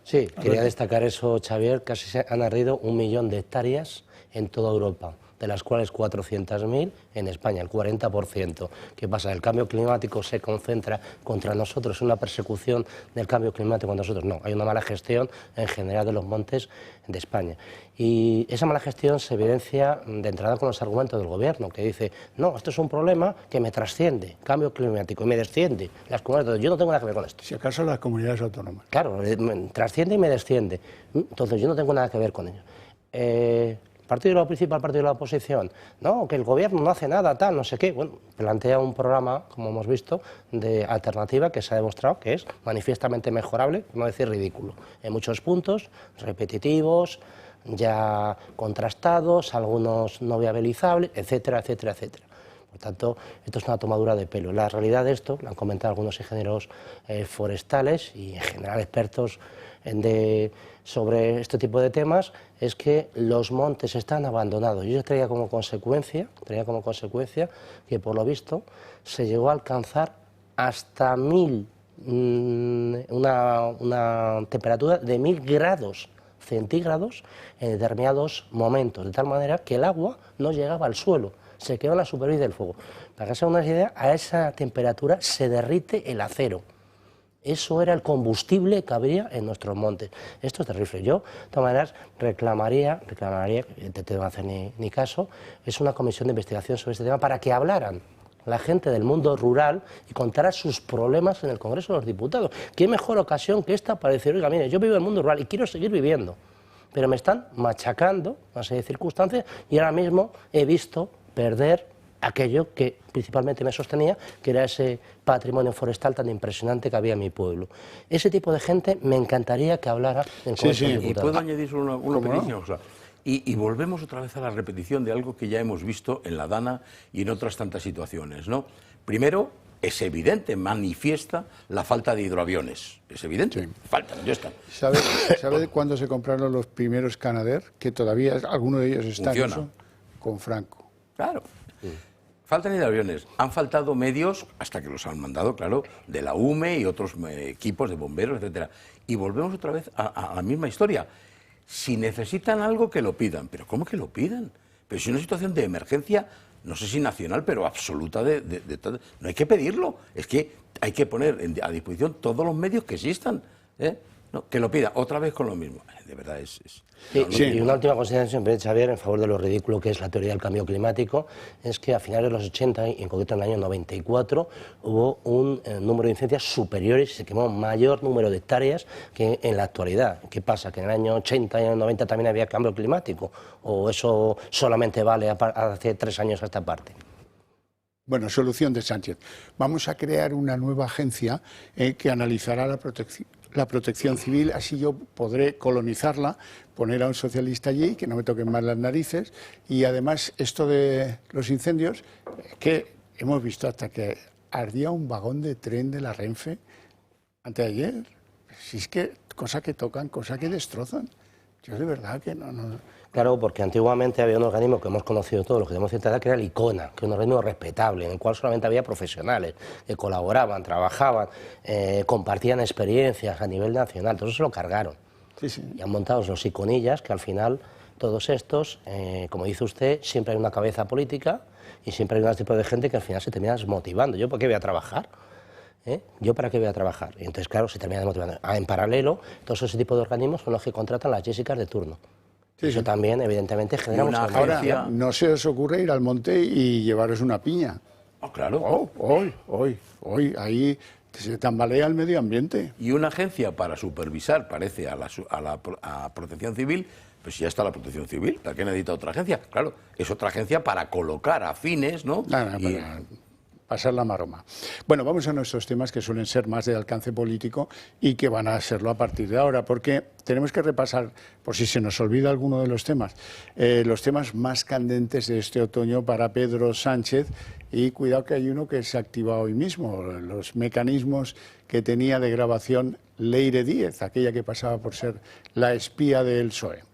N: Sí, quería destacar eso, Xavier, casi se han ardido 1 millón de hectáreas en toda Europa. de las cuales 400.000 en España, el 40%. ¿Qué pasa? El cambio climático se concentra contra nosotros, una persecución del cambio climático contra nosotros. No, hay una mala gestión en general de los montes de España. Y esa mala gestión se evidencia de entrada con los argumentos del gobierno, que dice, no, esto es un problema que me trasciende, cambio climático, y me desciende. Las comunidades, yo no tengo nada que ver con esto.
A: Si acaso las comunidades autónomas.
N: Claro, me trasciende y me desciende. Entonces yo no tengo nada que ver con ello. Partido de la principal, partido de la oposición, no, que el gobierno no hace nada, tal, no sé qué. Bueno, plantea un programa, como hemos visto, de alternativa que se ha demostrado que es manifiestamente mejorable, por no decir ridículo. En muchos puntos, repetitivos, ya contrastados, algunos no viabilizables, etcétera, etcétera, etcétera. Por tanto, esto es una tomadura de pelo. La realidad de esto, lo han comentado algunos ingenieros forestales y en general expertos sobre este tipo de temas, es que los montes están abandonados. Yo traía como consecuencia que por lo visto se llegó a alcanzar hasta una temperatura de 1000 grados centígrados en determinados momentos, de tal manera que el agua no llegaba al suelo, se quedó en la superficie del fuego. Para que se hagan una idea, a esa temperatura se derrite el acero. Eso era el combustible que había en nuestros montes. Esto es terrible. Yo, de todas maneras, reclamaría, que te tengo que hacer ni caso, es una comisión de investigación sobre este tema para que hablaran la gente del mundo rural y contara sus problemas en el Congreso de los Diputados. ¿Qué mejor ocasión que esta para decir, oiga, mire, yo vivo en el mundo rural y quiero seguir viviendo, pero me están machacando una serie de circunstancias y ahora mismo he visto perder aquello que principalmente me sostenía, que era ese patrimonio forestal tan impresionante que había en mi pueblo. Ese tipo de gente me encantaría que hablara en Congreso de Diputados.
M: Y puedo añadir solo una pequeña cosa. Y volvemos otra vez a la repetición de algo que ya hemos visto en la Dana y en otras tantas situaciones, ¿no? Primero, es evidente, manifiesta la falta de hidroaviones. Es evidente, faltan, ya están.
A: ¿Sabe cuándo se compraron los primeros Canadair? Que todavía alguno de ellos está en uso. Con Franco.
M: Claro. Faltan hidroaviones. Han faltado medios, hasta que los han mandado, claro, de la UME y otros equipos de bomberos, etcétera. Y volvemos otra vez a la misma historia. Si necesitan algo, que lo pidan. ¿Pero cómo que lo pidan? Pero si es una situación de emergencia, no sé si nacional, pero absoluta de todo. No hay que pedirlo. Es que hay que poner a disposición todos los medios que existan. No, que lo pida. Otra vez con lo mismo. De verdad es...
N: Y una última consideración, Xavier, en favor de lo ridículo que es la teoría del cambio climático, es que a finales de los 80, y en concreto en el año 94, hubo un número de incendios superiores y se quemó mayor número de hectáreas que en la actualidad. ¿Qué pasa? ¿Que en el año 80 y en el 90 también había cambio climático? ¿O eso solamente vale hace 3 años a esta parte?
A: Bueno, solución de Sánchez. Vamos a crear una nueva agencia que analizará la protección civil, así yo podré colonizarla, poner a un socialista allí, que no me toquen más las narices, y además esto de los incendios, que hemos visto hasta que ardía un vagón de tren de la Renfe antes de ayer. Si es que cosa que tocan, cosa que destrozan. Yo de verdad que no...
N: Claro, porque antiguamente había un organismo que hemos conocido todos, los que tenemos cierta edad, que era el ICONA, que era un organismo respetable, en el cual solamente había profesionales que colaboraban, trabajaban, compartían experiencias a nivel nacional. Todo eso se lo cargaron. Y han montado los iconillas, que al final todos estos, como dice usted, siempre hay una cabeza política y siempre hay un tipo de gente que al final se termina desmotivando. ¿Yo por qué voy a trabajar? ¿Yo para qué voy a trabajar? Y entonces, claro, se termina desmotivando. En paralelo, todos ese tipo de organismos son los que contratan las Jessicas de turno. Eso también, evidentemente, genera mucha agencia.
A: Ahora, no se os ocurre ir al monte y llevaros una piña.
M: Claro.
A: Hoy, ahí se tambalea el medio ambiente.
M: Y una agencia para supervisar, parece, a Protección Civil, pues ya está la Protección Civil. ¿Para qué necesita otra agencia? Claro, es otra agencia para colocar afines, ¿no?
A: Para pasar la maroma. Bueno, vamos a nuestros temas que suelen ser más de alcance político y que van a serlo a partir de ahora, porque tenemos que repasar, por si se nos olvida alguno de los temas más candentes de este otoño para Pedro Sánchez, y cuidado que hay uno que se activa hoy mismo, los mecanismos que tenía de grabación Leire Díez, aquella que pasaba por ser la espía del PSOE.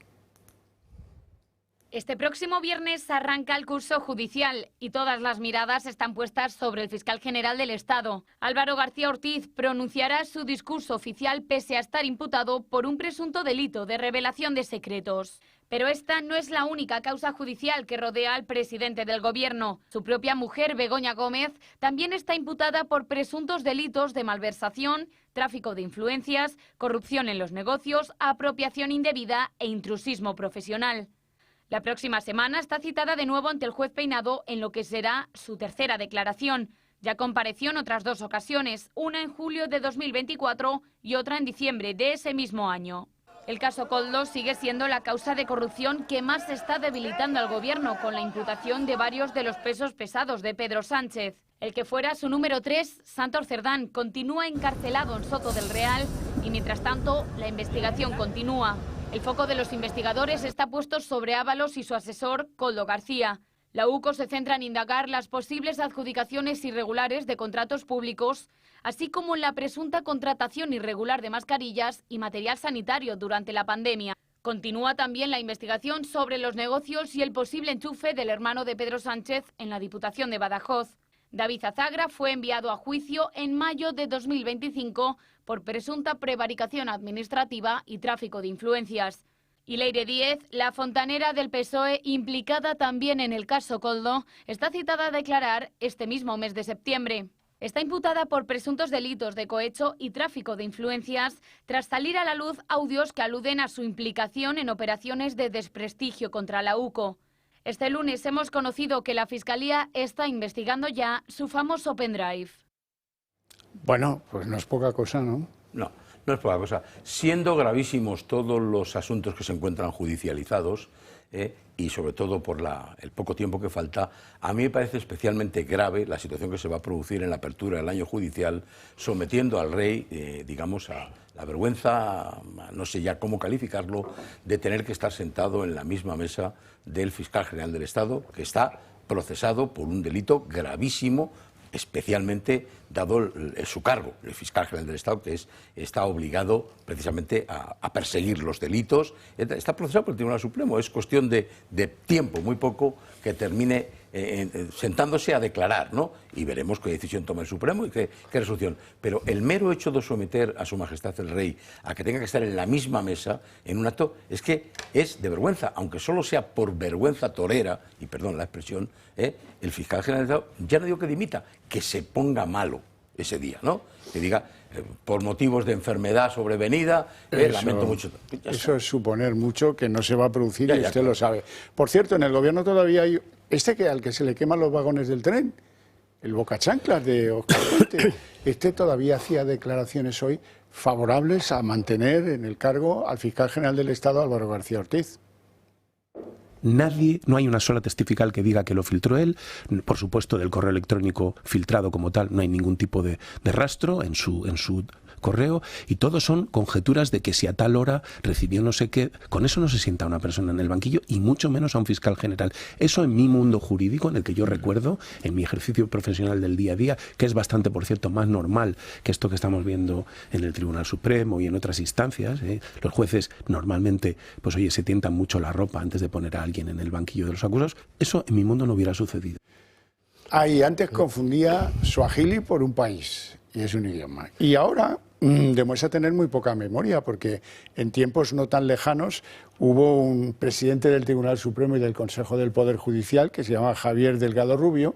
H: Este próximo viernes arranca el curso judicial y todas las miradas están puestas sobre el fiscal general del Estado. Álvaro García Ortiz pronunciará su discurso oficial pese a estar imputado por un presunto delito de revelación de secretos. Pero esta no es la única causa judicial que rodea al presidente del Gobierno. Su propia mujer, Begoña Gómez, también está imputada por presuntos delitos de malversación, tráfico de influencias, corrupción en los negocios, apropiación indebida e intrusismo profesional. La próxima semana está citada de nuevo ante el juez Peinado en lo que será su tercera declaración. Ya compareció en otras 2 ocasiones, una en julio de 2024 y otra en diciembre de ese mismo año. El caso Koldo sigue siendo la causa de corrupción que más está debilitando al Gobierno, con la imputación de varios de los pesos pesados de Pedro Sánchez. El que fuera su número 3, Santos Cerdán, continúa encarcelado en Soto del Real y, mientras tanto, la investigación continúa. El foco de los investigadores está puesto sobre Ábalos y su asesor, Koldo García. La UCO se centra en indagar las posibles adjudicaciones irregulares de contratos públicos, así como en la presunta contratación irregular de mascarillas y material sanitario durante la pandemia. Continúa también la investigación sobre los negocios y el posible enchufe del hermano de Pedro Sánchez en la Diputación de Badajoz. David Azagra fue enviado a juicio en mayo de 2025 por presunta prevaricación administrativa y tráfico de influencias. Y Leire Díez, la fontanera del PSOE implicada también en el caso Koldo, está citada a declarar este mismo mes de septiembre. Está imputada por presuntos delitos de cohecho y tráfico de influencias tras salir a la luz audios que aluden a su implicación en operaciones de desprestigio contra la UCO. Este lunes hemos conocido que la Fiscalía está investigando ya su famoso pendrive.
A: Bueno, pues no es poca cosa, ¿no?
M: No, no es poca cosa. Siendo gravísimos todos los asuntos que se encuentran judicializados, y sobre todo por el poco tiempo que falta, a mí me parece especialmente grave la situación que se va a producir en la apertura del año judicial, sometiendo al rey, digamos, a la vergüenza, no sé ya cómo calificarlo, de tener que estar sentado en la misma mesa del fiscal general del Estado, que está procesado por un delito gravísimo, especialmente dado su cargo, el fiscal general del Estado, que está obligado precisamente a perseguir los delitos. Está procesado por el Tribunal Supremo. Es cuestión de tiempo, muy poco, que termine sentándose a declarar, ¿no? Y veremos qué decisión toma el Supremo y qué resolución. Pero el mero hecho de someter a Su Majestad el Rey a que tenga que estar en la misma mesa en un acto es que es de vergüenza, aunque solo sea por vergüenza torera, y perdón la expresión, el fiscal general del Estado, ya no digo que dimita, que se ponga malo ese día, ¿no? Que diga, por motivos de enfermedad sobrevenida, lamento mucho.
A: Eso es suponer mucho que no se va a producir y usted lo sabe. Por cierto, en el Gobierno todavía hay al que se le queman los vagones del tren, el bocachanclas de Óscar Puente. Este todavía hacía declaraciones hoy favorables a mantener en el cargo al fiscal general del Estado, Álvaro García Ortiz.
C: Nadie, no hay una sola testifical que diga que lo filtró él. Por supuesto, del correo electrónico filtrado como tal no hay ningún tipo de rastro en su correo, y todos son conjeturas de que si a tal hora recibió no sé qué. Con eso no se sienta una persona en el banquillo, y mucho menos a un fiscal general. Eso en mi mundo jurídico, en el que yo recuerdo, en mi ejercicio profesional del día a día, que es bastante, por cierto, más normal que esto que estamos viendo en el Tribunal Supremo y en otras instancias. Los jueces normalmente, pues oye, se tientan mucho la ropa antes de poner a alguien en el banquillo de los acusados. Eso en mi mundo no hubiera sucedido.
A: Antes confundía Swahili por un país, y es un idioma. Y ahora demuestra tener muy poca memoria, porque en tiempos no tan lejanos hubo un presidente del Tribunal Supremo y del Consejo del Poder Judicial que se llama Javier Delgado Rubio,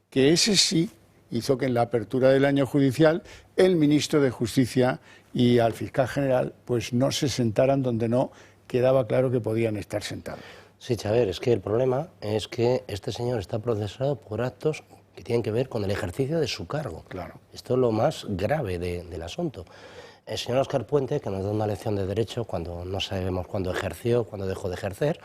A: que ese sí hizo que en la apertura del año judicial el ministro de Justicia y al fiscal general pues no se sentaran donde no quedaba claro que podían estar sentados.
N: Sí, Xavier, es que el problema es que este señor está procesado por actos que tienen que ver con el ejercicio de su cargo.
A: Claro.
N: Esto es lo más grave del asunto. El señor Óscar Puente, que nos da una lección de derecho cuando no sabemos cuándo ejerció, cuándo dejó de ejercer,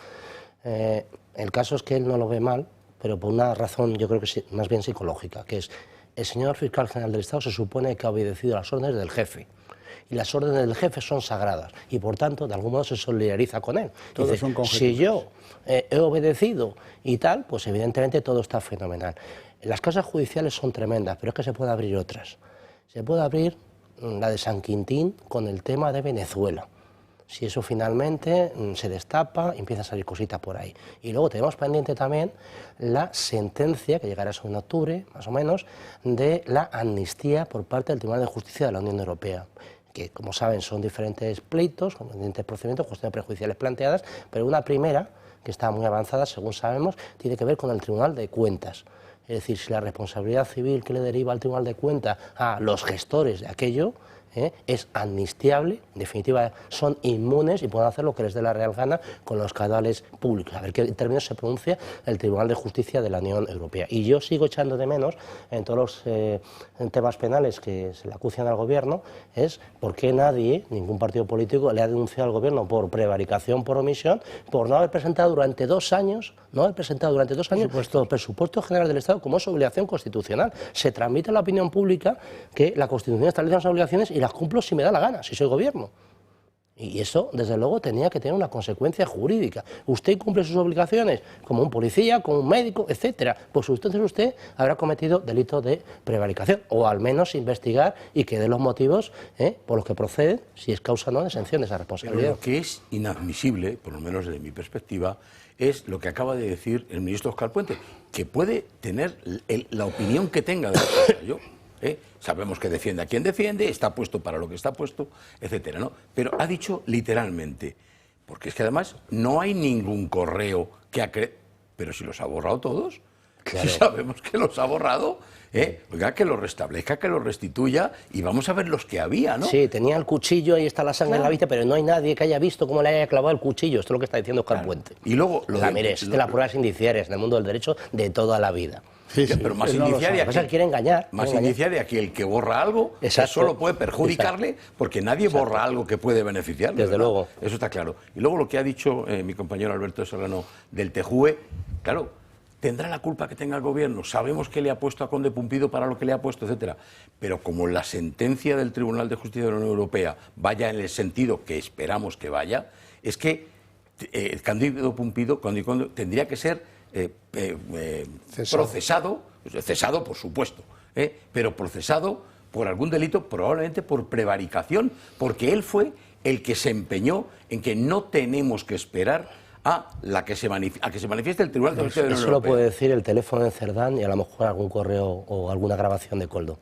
N: el caso es que él no lo ve mal, pero por una razón, yo creo que sí, más bien psicológica, que es el señor fiscal general del Estado se supone que ha obedecido las órdenes del jefe. Y las órdenes del jefe son sagradas y, por tanto, de algún modo se solidariza con él.
A: Todos
N: dice,
A: son conjeturas.
N: Si yo he obedecido y tal, pues evidentemente todo está fenomenal. Las causas judiciales son tremendas, pero es que se puede abrir otras. Se puede abrir la de San Quintín con el tema de Venezuela. si eso finalmente se destapa, empiezan a salir cositas por ahí. Y luego tenemos pendiente también la sentencia, que llegará en octubre, más o menos, de la amnistía por parte del Tribunal de Justicia de la Unión Europea, que, como saben, son diferentes pleitos, con diferentes procedimientos, cuestiones prejudiciales planteadas, pero una primera, que está muy avanzada, según sabemos, tiene que ver con el Tribunal de Cuentas. Es decir, si la responsabilidad civil que le deriva al Tribunal de Cuentas a los gestores de aquello es amnistiable, en definitiva son inmunes y pueden hacer lo que les dé la real gana con los caudales públicos. A ver qué términos se pronuncia el Tribunal de Justicia de la Unión Europea. Y yo sigo echando de menos en todos los temas penales que se le acucian al Gobierno, es por qué nadie, ningún partido político, le ha denunciado al Gobierno por prevaricación, por omisión, por no haber presentado durante 2 años, los presupuestos generales del Estado, como es obligación constitucional. Se transmite a la opinión pública que la Constitución establece unas obligaciones y las cumplo si me da la gana, si soy Gobierno. Y eso, desde luego, tenía que tener una consecuencia jurídica. Usted cumple sus obligaciones como un policía, como un médico, etcétera. Pues entonces usted habrá cometido delito de prevaricación, o al menos investigar y que dé los motivos por los que proceden, si es causa o no de exención de esa responsabilidad.
M: Pero lo que es inadmisible, por lo menos desde mi perspectiva, es lo que acaba de decir el ministro Óscar Puente, que puede tener la opinión que tenga de la cosa. Yo sabemos que defiende a quien defiende, está puesto para lo que está puesto, etcétera, ¿no? Pero ha dicho literalmente, porque es que además no hay ningún correo que ha creado, pero si los ha borrado todos, claro. Si sabemos que los ha borrado, oiga, que los restablezca, que los restituya y vamos a ver los que había, ¿no?
N: Sí, tenía el cuchillo, ahí está la sangre en la vista, pero no hay nadie que haya visto cómo le haya clavado el cuchillo. Esto es lo que está diciendo Óscar Puente.
M: Y luego
N: es de las pruebas indiciarias en el mundo del derecho de toda la vida.
M: Sí, pero más indiciaria que el que borra algo, eso solo puede perjudicarle, porque nadie borra algo que puede beneficiarle.
N: Desde luego.
M: Eso está claro. Y luego lo que ha dicho mi compañero Alberto Serrano del TJUE, claro, tendrá la culpa que tenga el Gobierno, sabemos que le ha puesto a Conde Pumpido para lo que le ha puesto, etcétera, pero como la sentencia del Tribunal de Justicia de la Unión Europea vaya en el sentido que esperamos que vaya, es que Cándido Pumpido tendría que ser procesado, cesado por supuesto, pero procesado por algún delito, probablemente por prevaricación, porque él fue el que se empeñó en que no tenemos que esperar a que se manifieste el Tribunal de Justicia de la Unión Europea.
N: Eso lo puede decir el teléfono de Cerdán y a lo mejor algún correo o alguna grabación de Coldo.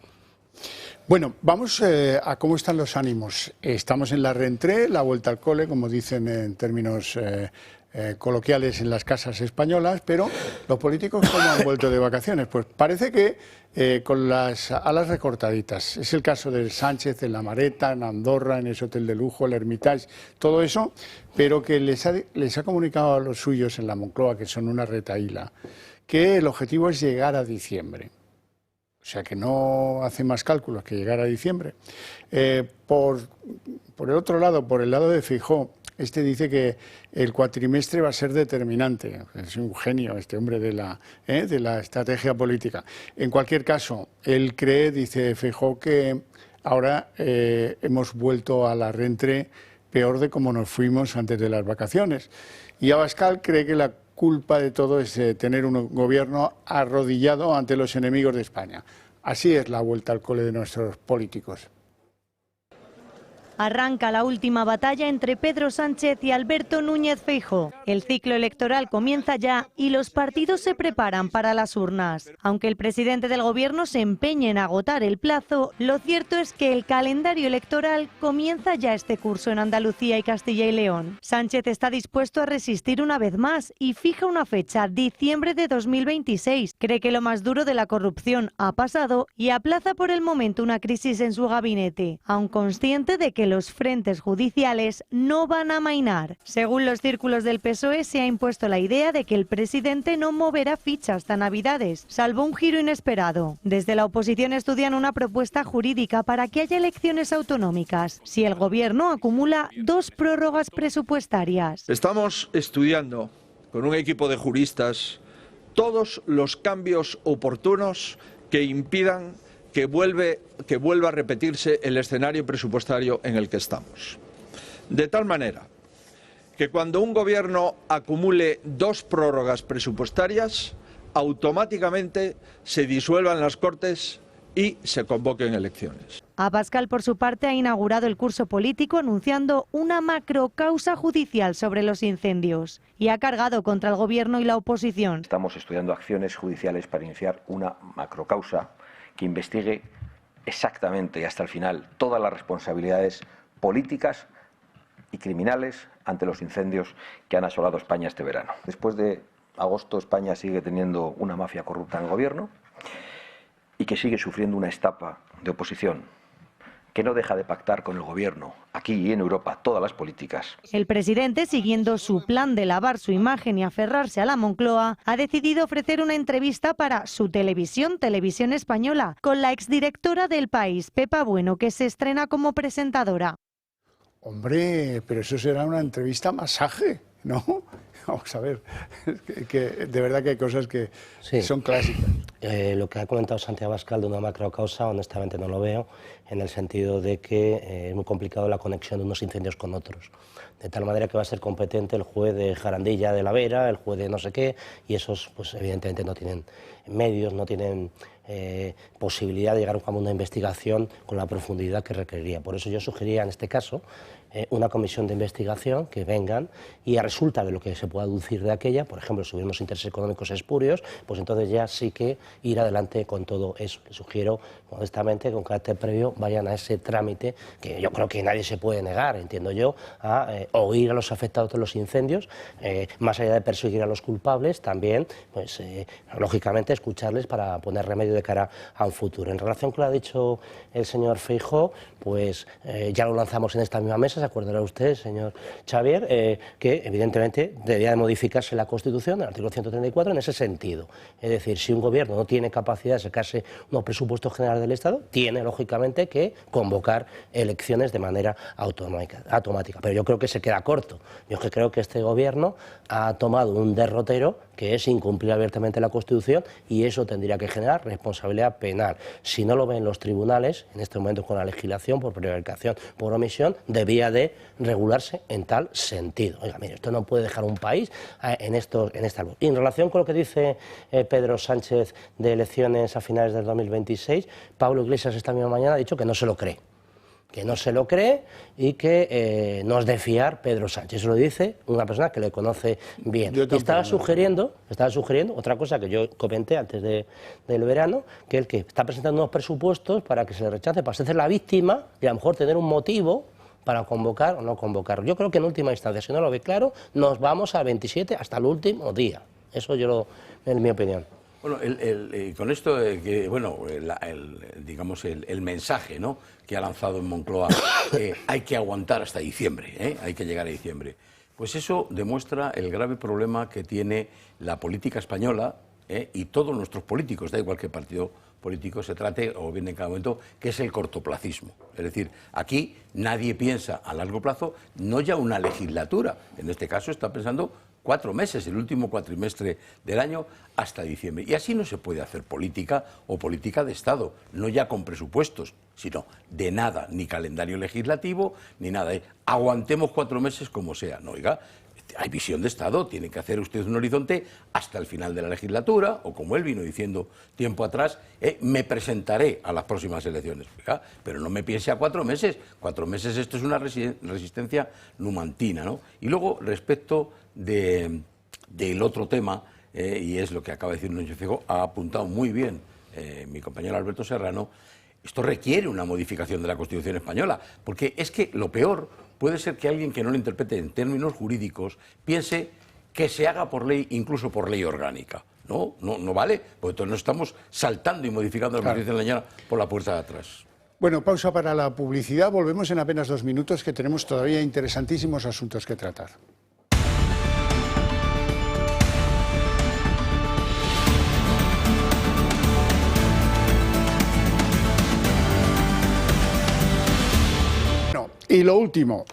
A: Bueno, vamos a cómo están los ánimos. Estamos en la reentrée, la vuelta al cole, como dicen en términos coloquiales en las casas españolas, pero los políticos ¿cómo han vuelto de vacaciones? Pues parece que con las alas recortaditas. Es el caso de Sánchez en La Mareta, en Andorra, en ese hotel de lujo, el Hermitage, todo eso, pero que les ha comunicado a los suyos en la Moncloa, que son una retahíla, que el objetivo es llegar a diciembre. O sea, que no hace más cálculos que llegar a diciembre. Por el otro lado, por el lado de Feijóo, este dice que el cuatrimestre va a ser determinante. Es un genio este hombre de la estrategia política. En cualquier caso, él cree, dice Feijóo, que ahora hemos vuelto a la reentrée peor de como nos fuimos antes de las vacaciones. Y Abascal cree que la culpa de todo es tener un gobierno arrodillado ante los enemigos de España. Así es la vuelta al cole de nuestros políticos.
O: Arranca la última batalla entre Pedro Sánchez y Alberto Núñez Feijóo. El ciclo electoral comienza ya y los partidos se preparan para las urnas. Aunque el presidente del Gobierno se empeñe en agotar el plazo, lo cierto es que el calendario electoral comienza ya este curso en Andalucía y Castilla y León. Sánchez está dispuesto a resistir una vez más y fija una fecha, diciembre de 2026. Cree que lo más duro de la corrupción ha pasado y aplaza por el momento una crisis en su gabinete, aun consciente de que los frentes judiciales no van a amainar. Según los círculos del PSOE, se ha impuesto la idea de que el presidente no moverá ficha hasta Navidades, salvo un giro inesperado. Desde la oposición estudian una propuesta jurídica para que haya elecciones autonómicas, si el Gobierno acumula 2 prórrogas presupuestarias.
J: Estamos estudiando con un equipo de juristas todos los cambios oportunos que impidan que vuelva a repetirse el escenario presupuestario en el que estamos. De tal manera que cuando un gobierno acumule 2 prórrogas presupuestarias, automáticamente se disuelvan las Cortes y se convoquen elecciones.
O: Abascal, por su parte, ha inaugurado el curso político anunciando una macrocausa judicial sobre los incendios y ha cargado contra el Gobierno y la oposición.
E: Estamos estudiando acciones judiciales para iniciar una macrocausa que investigue exactamente y hasta el final todas las responsabilidades políticas y criminales ante los incendios que han asolado España este verano. Después de agosto, España sigue teniendo una mafia corrupta en el Gobierno y que sigue sufriendo una etapa de oposición que no deja de pactar con el Gobierno, aquí y en Europa, todas las políticas.
O: El presidente, siguiendo su plan de lavar su imagen y aferrarse a la Moncloa, ha decidido ofrecer una entrevista para su televisión, Televisión Española, con la exdirectora del País, Pepa Bueno, que se estrena como presentadora.
A: Hombre, pero eso será una entrevista masaje, ¿no? Vamos a ver, que de verdad que hay cosas que son clásicas.
N: Lo que ha comentado Santiago Abascal de una macrocausa, honestamente no lo veo, en el sentido de que es muy complicado la conexión de unos incendios con otros. De tal manera que va a ser competente el juez de Jarandilla de la Vera, el juez de no sé qué, y esos pues evidentemente no tienen medios, no tienen posibilidad de llegar a una investigación con la profundidad que requeriría. Por eso yo sugería en este caso una comisión de investigación que vengan y a resulta de lo que se pueda aducir de aquella, por ejemplo, si hubiéramos intereses económicos espurios, pues entonces ya sí que ir adelante con todo eso. Les sugiero modestamente, con carácter previo, vayan a ese trámite que yo creo que nadie se puede negar, entiendo yo, a oír a los afectados de los incendios, más allá de perseguir a los culpables, también, pues lógicamente, escucharles para poner remedio de cara a un futuro. En relación con lo que ha dicho el señor Feijóo, pues ya lo lanzamos en esta misma mesa, se acordará usted, señor Xavier, que evidentemente debía de modificarse la Constitución, el artículo 134, en ese sentido. Es decir, si un gobierno no tiene capacidad de sacarse unos presupuestos generales del Estado, tiene lógicamente que convocar elecciones de manera automática. Pero yo creo que se queda corto. Yo creo que este gobierno ha tomado un derrotero que es incumplir abiertamente la Constitución y eso tendría que generar responsabilidad penal. Si no lo ven los tribunales, en este momento con la legislación por prevaricación, por omisión, debía de regularse en tal sentido. Oiga, mire, esto no puede dejar un país en esta luz. Y en relación con lo que dice Pedro Sánchez de elecciones a finales del 2026, Pablo Iglesias esta misma mañana ha dicho que no se lo cree. Que no se lo cree y que no es de fiar Pedro Sánchez. Eso lo dice una persona que le conoce bien. Y estaba sugiriendo otra cosa que yo comenté antes del verano, que el que está presentando unos presupuestos para que se le rechace, para ser la víctima y a lo mejor tener un motivo para convocar o no convocar. Yo creo que en última instancia, si no lo ve claro, nos vamos al 27 hasta el último día. Eso es mi opinión.
M: Bueno, con esto, digamos, el mensaje, ¿no?, que ha lanzado en Moncloa, hay que aguantar hasta diciembre, hay que llegar a diciembre. Pues eso demuestra el grave problema que tiene la política española y todos nuestros políticos, da igual qué partido político se trate o bien en cada momento, que es el cortoplacismo. Es decir, aquí nadie piensa a largo plazo, no ya una legislatura, en este caso está pensando 4 meses, el último cuatrimestre del año, hasta diciembre. Y así no se puede hacer política o política de Estado, no ya con presupuestos, sino de nada, ni calendario legislativo, ni nada. Aguantemos 4 meses como sea. No, oiga, hay visión de Estado, tiene que hacer usted un horizonte hasta el final de la legislatura, o como él vino diciendo tiempo atrás, me presentaré a las próximas elecciones. Oiga, pero no me piense a 4 meses. 4 meses esto es una resistencia numantina, ¿no? Y luego, respecto del otro tema, y es lo que acaba de decir Núñez Feijóo, ha apuntado muy bien mi compañero Alberto Serrano, esto requiere una modificación de la Constitución española, porque es que lo peor puede ser que alguien que no lo interprete en términos jurídicos piense que se haga por ley, incluso por ley orgánica. No vale, porque entonces nos estamos saltando y modificando la Constitución leñana por la puerta de atrás.
A: Bueno, pausa para la publicidad, volvemos en apenas 2 minutos, que tenemos todavía interesantísimos asuntos que tratar. Y lo último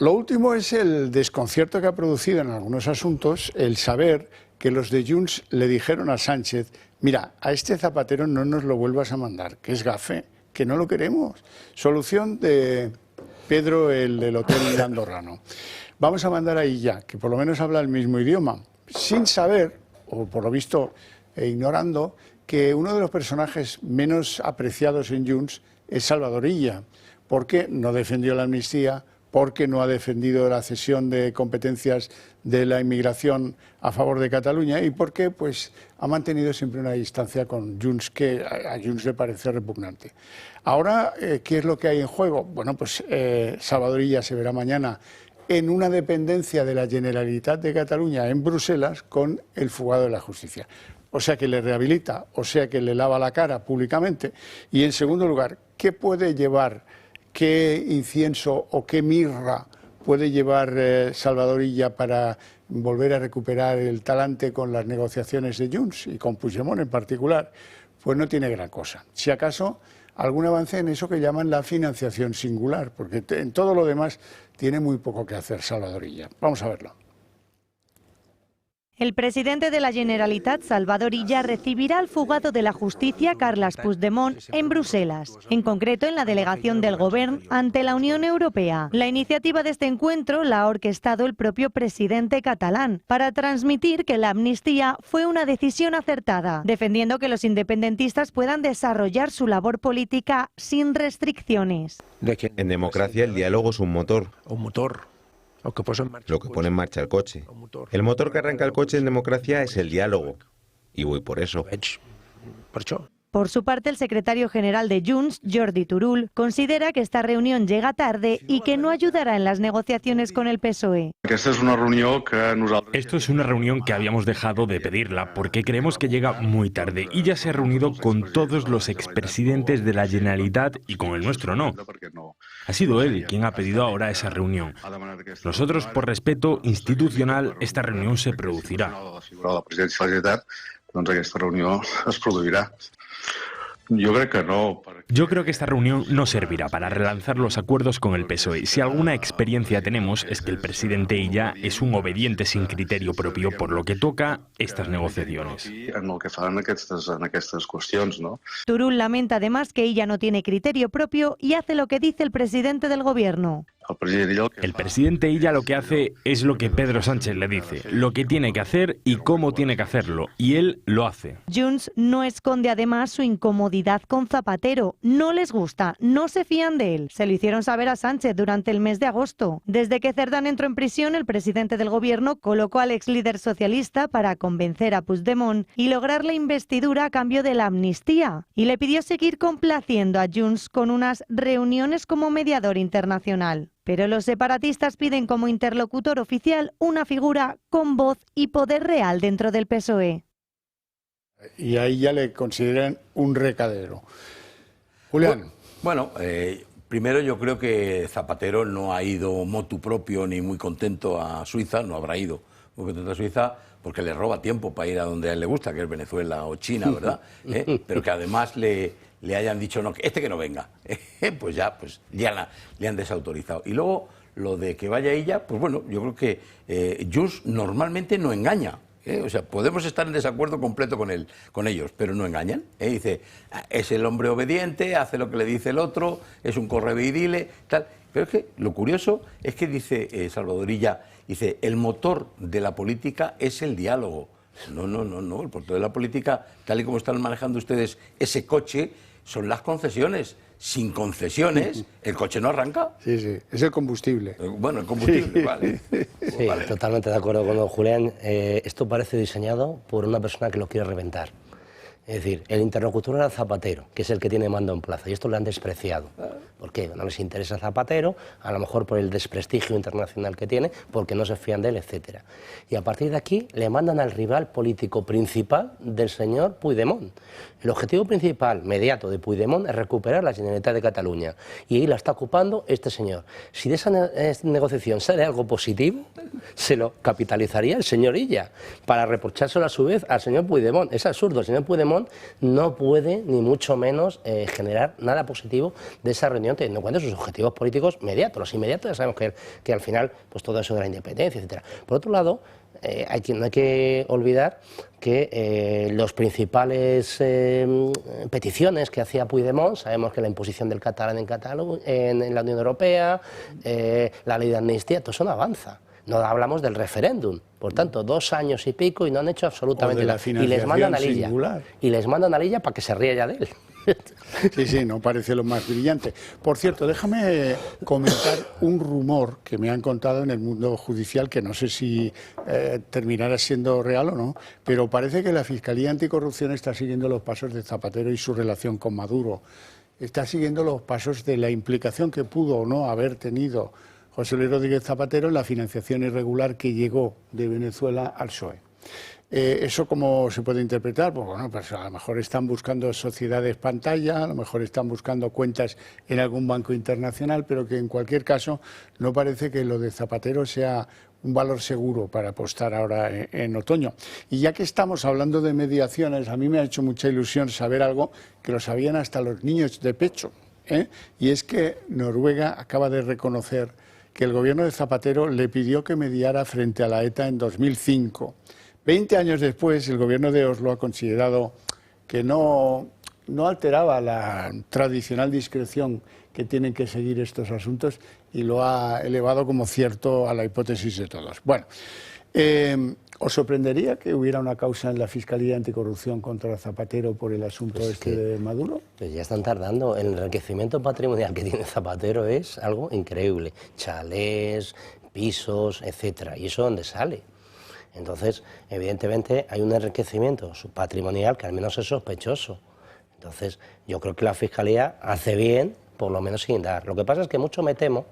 A: es el desconcierto que ha producido en algunos asuntos el saber que los de Junts le dijeron a Sánchez, mira, a este Zapatero no nos lo vuelvas a mandar, que es gafe, que no lo queremos. Solución de Pedro, el del hotel andorrano. Vamos a mandar ahí ya, que por lo menos habla el mismo idioma, sin saber, o por lo visto ignorando, que uno de los personajes menos apreciados en Junts es Salvador Illa. porque no defendió la amnistía, porque no ha defendido la cesión de competencias de la inmigración a favor de Cataluña y porque pues, ha mantenido siempre una distancia con Junts que a Junts le parece repugnante. Ahora, ¿qué es lo que hay en juego? Bueno, pues Salvador Illa se verá mañana en una dependencia de la Generalitat de Cataluña en Bruselas con el fugado de la justicia. O sea que le rehabilita, o sea que le lava la cara públicamente. Y en segundo lugar, ¿qué puede llevar, qué incienso o qué mirra puede llevar Salvador Illa para volver a recuperar el talante con las negociaciones de Junts y con Puigdemont en particular? Pues no tiene gran cosa. Si acaso algún avance en eso que llaman la financiación singular, porque en todo lo demás tiene muy poco que hacer Salvador Illa. Vamos a verlo.
O: El presidente de la Generalitat, Salvador Illa, recibirá al fugado de la justicia, Carles Puigdemont, en Bruselas, en concreto en la delegación del Gobierno ante la Unión Europea. La iniciativa de este encuentro la ha orquestado el propio presidente catalán para transmitir que la amnistía fue una decisión acertada, defendiendo que los independentistas puedan desarrollar su labor política sin restricciones.
D: En democracia el diálogo es un motor. Lo que pone en marcha el coche. El motor que arranca el coche en democracia es el diálogo. Y voy por eso.
O: Por su parte, el secretario general de Junts, Jordi Turull, considera que esta reunión llega tarde y que no ayudará en las negociaciones con el PSOE.
P: Esto es una reunión que habíamos dejado de pedirla porque creemos que llega muy tarde y ya se ha reunido con todos los expresidentes de la Generalitat y con el nuestro no. Ha sido él quien ha pedido ahora esa reunión. Nosotros, por respeto institucional, esta reunión se producirá. Yo creo que esta reunión no servirá para relanzar los acuerdos con el PSOE. Si alguna experiencia tenemos es que el presidente Illa es un obediente sin criterio propio, por lo que toca estas negociaciones.
O: Turull lamenta además que Illa no tiene criterio propio y hace lo que dice el presidente del gobierno.
P: El presidente Illa lo que hace es lo que Pedro Sánchez le dice, lo que tiene que hacer y cómo tiene que hacerlo, y él lo hace.
O: Junts no esconde además su incomodidad con Zapatero, no les gusta, no se fían de él. Se lo hicieron saber a Sánchez durante el mes de agosto. Desde que Cerdán entró en prisión, el presidente del gobierno colocó al ex líder socialista para convencer a Puigdemont y lograr la investidura a cambio de la amnistía. Y le pidió seguir complaciendo a Junts con unas reuniones como mediador internacional. Pero los separatistas piden como interlocutor oficial una figura con voz y poder real dentro del PSOE.
A: Y ahí ya le consideran un recadero. Julián.
M: Bueno, primero yo creo que Zapatero no ha ido motu propio ni muy contento a Suiza, no habrá ido muy contento a Suiza porque le roba tiempo para ir a donde a él le gusta, que es Venezuela o China, ¿verdad? Pero que además le hayan dicho no, que no venga, pues ya le han desautorizado. Y luego lo de que vaya ella, pues bueno, yo creo que Junts normalmente no engaña. O sea, podemos estar en desacuerdo completo con ellos, pero no engañan. Dice, es el hombre obediente, hace lo que le dice el otro, es un correveidile, tal. Pero es que lo curioso es que dice Salvador Illa, dice, el motor de la política es el diálogo. No, el motor de la política, tal y como están manejando ustedes ese coche, son las concesiones. Sin concesiones, el coche no arranca.
A: Sí, es el combustible.
M: Bueno, el combustible, sí. Vale.
N: Sí, vale. Totalmente de acuerdo con don Julián. Esto parece diseñado por una persona que lo quiere reventar. Es decir, el interlocutor era Zapatero, que es el que tiene mando en plaza, y esto lo han despreciado. ¿Por qué? No les interesa Zapatero, a lo mejor por el desprestigio internacional que tiene, porque no se fían de él, etc. Y a partir de aquí le mandan al rival político principal del señor Puigdemont. El objetivo principal, mediato, de Puigdemont es recuperar la Generalitat de Cataluña, y ahí la está ocupando este señor. Si de esa negociación sale algo positivo, se lo capitalizaría el señor Illa, para reprochárselo a su vez al señor Puigdemont. Es absurdo, el señor Puigdemont no puede, ni mucho menos, generar nada positivo de esa reunión, teniendo en cuenta sus objetivos políticos mediatos. Los inmediatos ya sabemos que al final pues todo eso de la independencia, etc. Por otro lado, no hay que olvidar que los principales peticiones que hacía Puigdemont, sabemos que la imposición del catalán en la Unión Europea, la ley de amnistía, todo eso no avanza. No hablamos del referéndum. Por tanto, 2 años y pico y no han hecho absolutamente nada. Y les mandan a Illa. Y les mandan a Illa para que se ría ya de él.
A: Sí, sí, no parece lo más brillante. Por cierto, déjame comentar un rumor que me han contado en el mundo judicial, que no sé si terminará siendo real o no, pero parece que la Fiscalía Anticorrupción está siguiendo los pasos de Zapatero y su relación con Maduro. Está siguiendo los pasos de la implicación que pudo o no haber tenido José Luis Rodríguez Zapatero en la financiación irregular que llegó de Venezuela al PSOE. ¿Eso cómo se puede interpretar? Pues bueno, pues a lo mejor están buscando sociedades pantalla, a lo mejor están buscando cuentas en algún banco internacional, pero que en cualquier caso no parece que lo de Zapatero sea un valor seguro para apostar ahora en otoño. Y ya que estamos hablando de mediaciones, a mí me ha hecho mucha ilusión saber algo que lo sabían hasta los niños de pecho, y es que Noruega acaba de reconocer que el gobierno de Zapatero le pidió que mediara frente a la ETA en 2005. 20 años después, el gobierno de Oslo ha considerado que no alteraba la tradicional discreción que tienen que seguir estos asuntos y lo ha elevado como cierto a la hipótesis de todos. Bueno, ¿os sorprendería que hubiera una causa en la Fiscalía Anticorrupción contra Zapatero por el asunto de Maduro?
N: Pues ya están tardando. El enriquecimiento patrimonial que tiene Zapatero es algo increíble. Chalés, pisos, etcétera. ¿Y eso dónde sale? Entonces, evidentemente, hay un enriquecimiento patrimonial que al menos es sospechoso. Entonces, yo creo que la Fiscalía hace bien, por lo menos, sin dar. Lo que pasa es que mucho me temo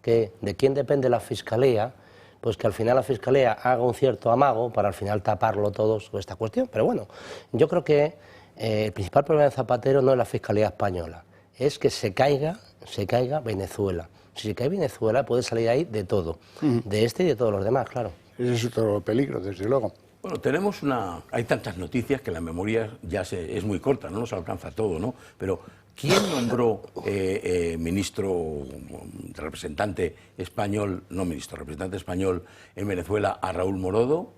N: que de quién depende la Fiscalía, pues que al final la Fiscalía haga un cierto amago para al final taparlo todo sobre esta cuestión. Pero bueno, yo creo que el principal problema de Zapatero no es la Fiscalía española, es que se caiga Venezuela. Si se cae Venezuela puede salir ahí de todo, de este y de todos los demás, claro.
A: Ese es otro peligro, desde luego.
M: Bueno, hay tantas noticias que la memoria ya es muy corta, no nos alcanza todo, ¿no? Pero ¿quién nombró representante español en Venezuela a Raúl Morodo?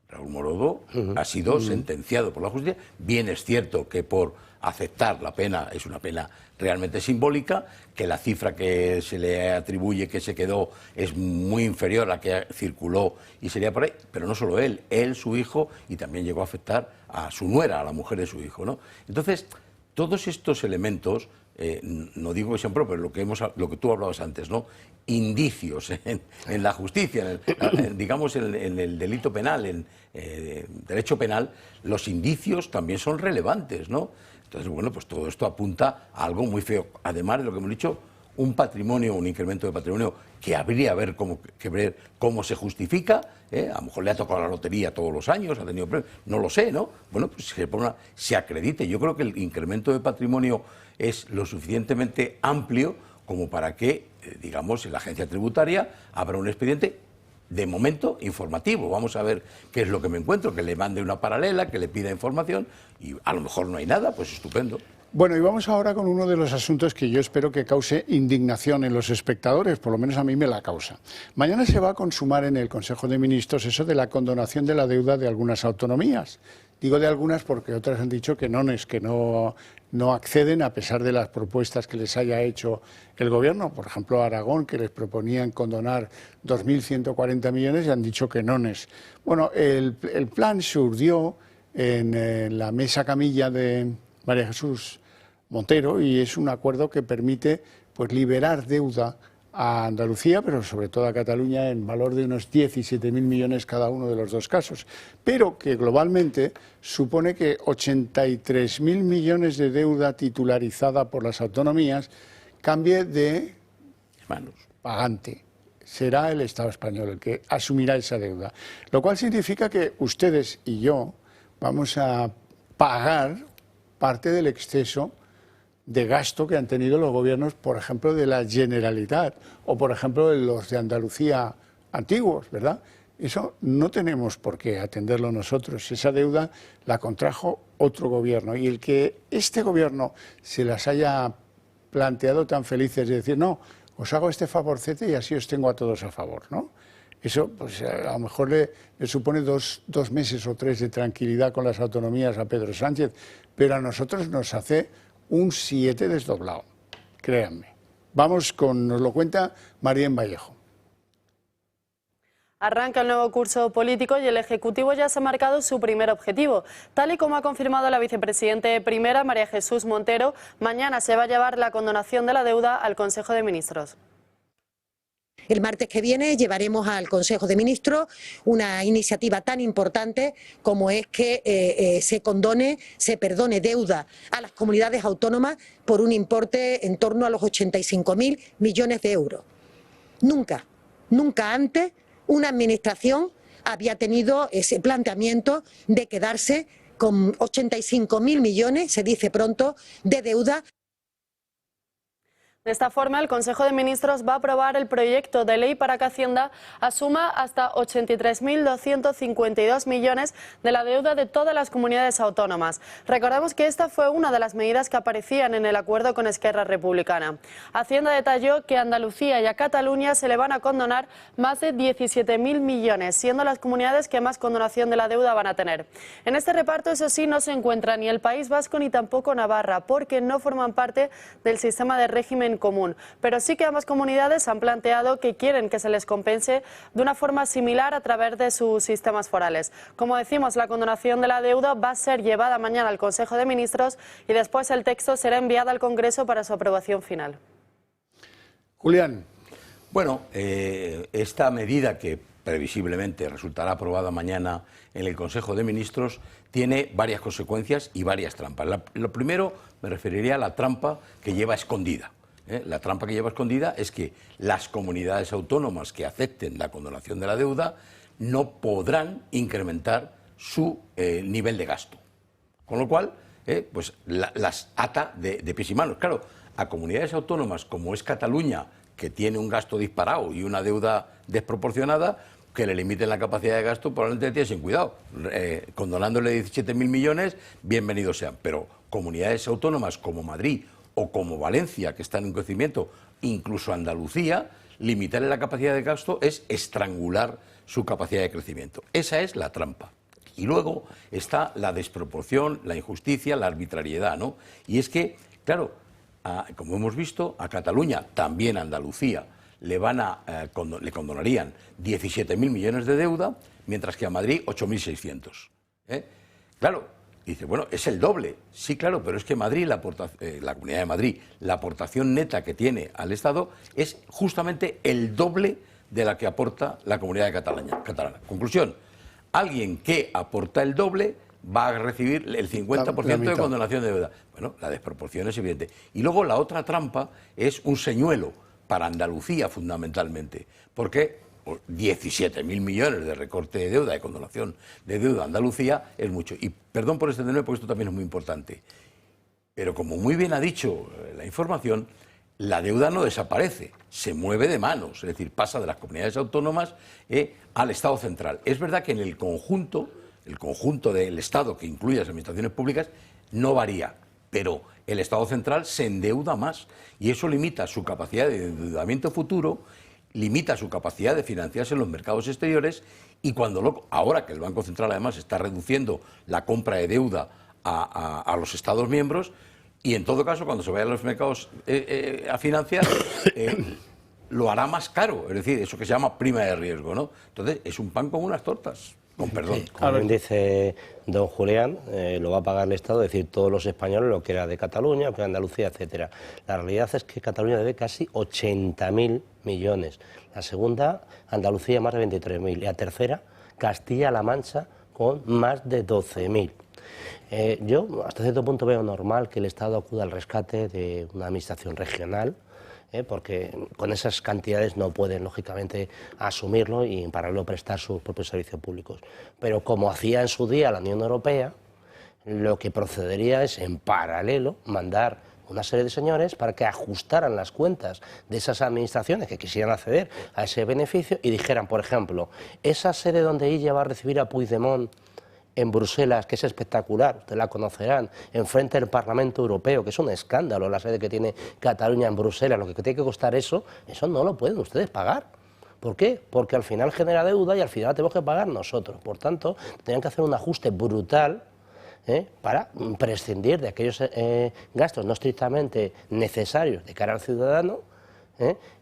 M: Raúl Morodo ha sido sentenciado por la justicia. Bien es cierto que por aceptar la pena es una pena realmente simbólica, que la cifra que se le atribuye que se quedó es muy inferior a la que circuló y sería por ahí, pero no solo él, su hijo, y también llegó a afectar a su nuera, a la mujer de su hijo, ¿no? Entonces, todos estos elementos, no digo que sean propios, lo que tú hablabas antes, ¿no? Indicios en la justicia, digamos en el delito penal, en derecho penal, los indicios también son relevantes, ¿no? Entonces, bueno, pues todo esto apunta a algo muy feo. Además de lo que hemos dicho, un incremento de patrimonio que habría que ver cómo se justifica. A lo mejor le ha tocado la lotería todos los años, ha tenido premios, no lo sé, ¿no? Bueno, pues se acredite. Yo creo que el incremento de patrimonio es lo suficientemente amplio como para que, digamos, en la agencia tributaria abra un expediente de momento informativo. Vamos a ver qué es lo que me encuentro, que le mande una paralela, que le pida información y a lo mejor no hay nada, pues estupendo.
A: Bueno, y vamos ahora con uno de los asuntos que yo espero que cause indignación en los espectadores, por lo menos a mí me la causa. Mañana se va a consumar en el Consejo de Ministros eso de la condonación de la deuda de algunas autonomías. Digo de algunas porque otras han dicho que no acceden a pesar de las propuestas que les haya hecho el Gobierno. Por ejemplo, Aragón, que les proponían condonar 2.140 millones y han dicho que nones. Bueno, el plan se urdió en la mesa camilla de María Jesús Montero y es un acuerdo que permite pues liberar deuda a Andalucía, pero sobre todo a Cataluña, en valor de unos 17.000 millones cada uno de los dos casos, pero que globalmente supone que 83.000 millones de deuda titularizada por las autonomías cambie de pagante. Será el Estado español el que asumirá esa deuda, lo cual significa que ustedes y yo vamos a pagar parte del exceso de gasto que han tenido los gobiernos, por ejemplo, de la Generalitat o, por ejemplo, de los de Andalucía antiguos, ¿verdad? Eso no tenemos por qué atenderlo nosotros. Esa deuda la contrajo otro gobierno y el que este gobierno se las haya planteado tan felices de decir, no, os hago este favorcete y así os tengo a todos a favor, ¿no? Eso, pues a lo mejor le supone dos meses o 3 de tranquilidad con las autonomías a Pedro Sánchez, pero a nosotros nos hace un 7 desdoblado, créanme. Nos lo cuenta María en Vallejo.
Q: Arranca el nuevo curso político y el Ejecutivo ya se ha marcado su primer objetivo. Tal y como ha confirmado la vicepresidenta primera, María Jesús Montero, mañana se va a llevar la condonación de la deuda al Consejo de Ministros.
R: El martes que viene llevaremos al Consejo de Ministros una iniciativa tan importante como es que se perdone deuda a las comunidades autónomas por un importe en torno a los 85.000 millones de euros. Nunca antes una administración había tenido ese planteamiento de quedarse con 85.000 millones, se dice pronto, de deuda.
Q: De esta forma, el Consejo de Ministros va a aprobar el proyecto de ley para que Hacienda asuma hasta 83.252 millones de la deuda de todas las comunidades autónomas. Recordemos que esta fue una de las medidas que aparecían en el acuerdo con Esquerra Republicana. Hacienda detalló que a Andalucía y a Cataluña se le van a condonar más de 17.000 millones, siendo las comunidades que más condonación de la deuda van a tener. En este reparto, eso sí, no se encuentra ni el País Vasco ni tampoco Navarra, porque no forman parte del sistema de régimen común, pero sí que ambas comunidades han planteado que quieren que se les compense de una forma similar a través de sus sistemas forales. Como decimos, la condonación de la deuda va a ser llevada mañana al Consejo de Ministros y después el texto será enviado al Congreso para su aprobación final.
A: Julián.
M: Bueno, esta medida que previsiblemente resultará aprobada mañana en el Consejo de Ministros tiene varias consecuencias y varias trampas. Lo primero me referiría a la trampa que lleva escondida. La trampa que lleva escondida es que las comunidades autónomas que acepten la condonación de la deuda no podrán incrementar su nivel de gasto. Con lo cual, pues las ata de pies y manos. Claro, a comunidades autónomas como es Cataluña, que tiene un gasto disparado y una deuda desproporcionada, que le limiten la capacidad de gasto, probablemente tiene sin cuidado. Condonándole 17.000 millones, bienvenidos sean. Pero comunidades autónomas como Madrid o como Valencia, que está en un crecimiento, incluso Andalucía, limitarle la capacidad de gasto es estrangular su capacidad de crecimiento. Esa es la trampa. Y luego está la desproporción, la injusticia, la arbitrariedad, ¿no? Y es que, claro, como hemos visto, a Cataluña, también a Andalucía, le condonarían 17.000 millones de deuda, mientras que a Madrid 8.600. Claro. Dice, bueno, es el doble. Sí, claro, pero es que Madrid, la Comunidad de Madrid, la aportación neta que tiene al Estado es justamente el doble de la que aporta la Comunidad catalana. Conclusión, alguien que aporta el doble va a recibir el 50% de condonación de deuda. Bueno, la desproporción es evidente. Y luego la otra trampa es un señuelo para Andalucía fundamentalmente, porque 17.000 millones de recorte de deuda, de condonación de deuda a Andalucía es mucho. Y perdón por extenderme, porque esto también es muy importante. Pero como muy bien ha dicho la información, la deuda no desaparece, se mueve de manos, es decir, pasa de las comunidades autónomas al Estado central. Es verdad que en el conjunto del Estado, que incluye las administraciones públicas, no varía, pero el Estado central se endeuda más y eso limita su capacidad de endeudamiento futuro, limita su capacidad de financiarse en los mercados exteriores y ahora que el Banco Central además está reduciendo la compra de deuda a los Estados miembros y en todo caso cuando se vaya a los mercados a financiar lo hará más caro, es decir, eso que se llama prima de riesgo, ¿no? Entonces es un pan con unas tortas. Con perdón.
N: Como bien dice don Julián, lo va a pagar el Estado, es decir, todos los españoles, lo que era de Cataluña, lo que era de Andalucía, etcétera. La realidad es que Cataluña debe casi 80.000 millones. La segunda, Andalucía, más de 23.000. Y la tercera, Castilla-La Mancha, con más de 12.000. Yo, hasta cierto punto, veo normal que el Estado acuda al rescate de una administración regional, porque con esas cantidades no pueden, lógicamente, asumirlo y en paralelo prestar sus propios servicios públicos. Pero como hacía en su día la Unión Europea, lo que procedería es, en paralelo, mandar una serie de señores para que ajustaran las cuentas de esas administraciones que quisieran acceder a ese beneficio y dijeran, por ejemplo, esa sede donde ella va a recibir a Puigdemont en Bruselas, que es espectacular, ustedes la conocerán, enfrente del Parlamento Europeo, que es un escándalo la sede que tiene Cataluña en Bruselas, lo que tiene que costar eso no lo pueden ustedes pagar. ¿Por qué? Porque al final genera deuda y al final tenemos que pagar nosotros. Por tanto, tendrían que hacer un ajuste brutal para prescindir de aquellos gastos no estrictamente necesarios de cara al ciudadano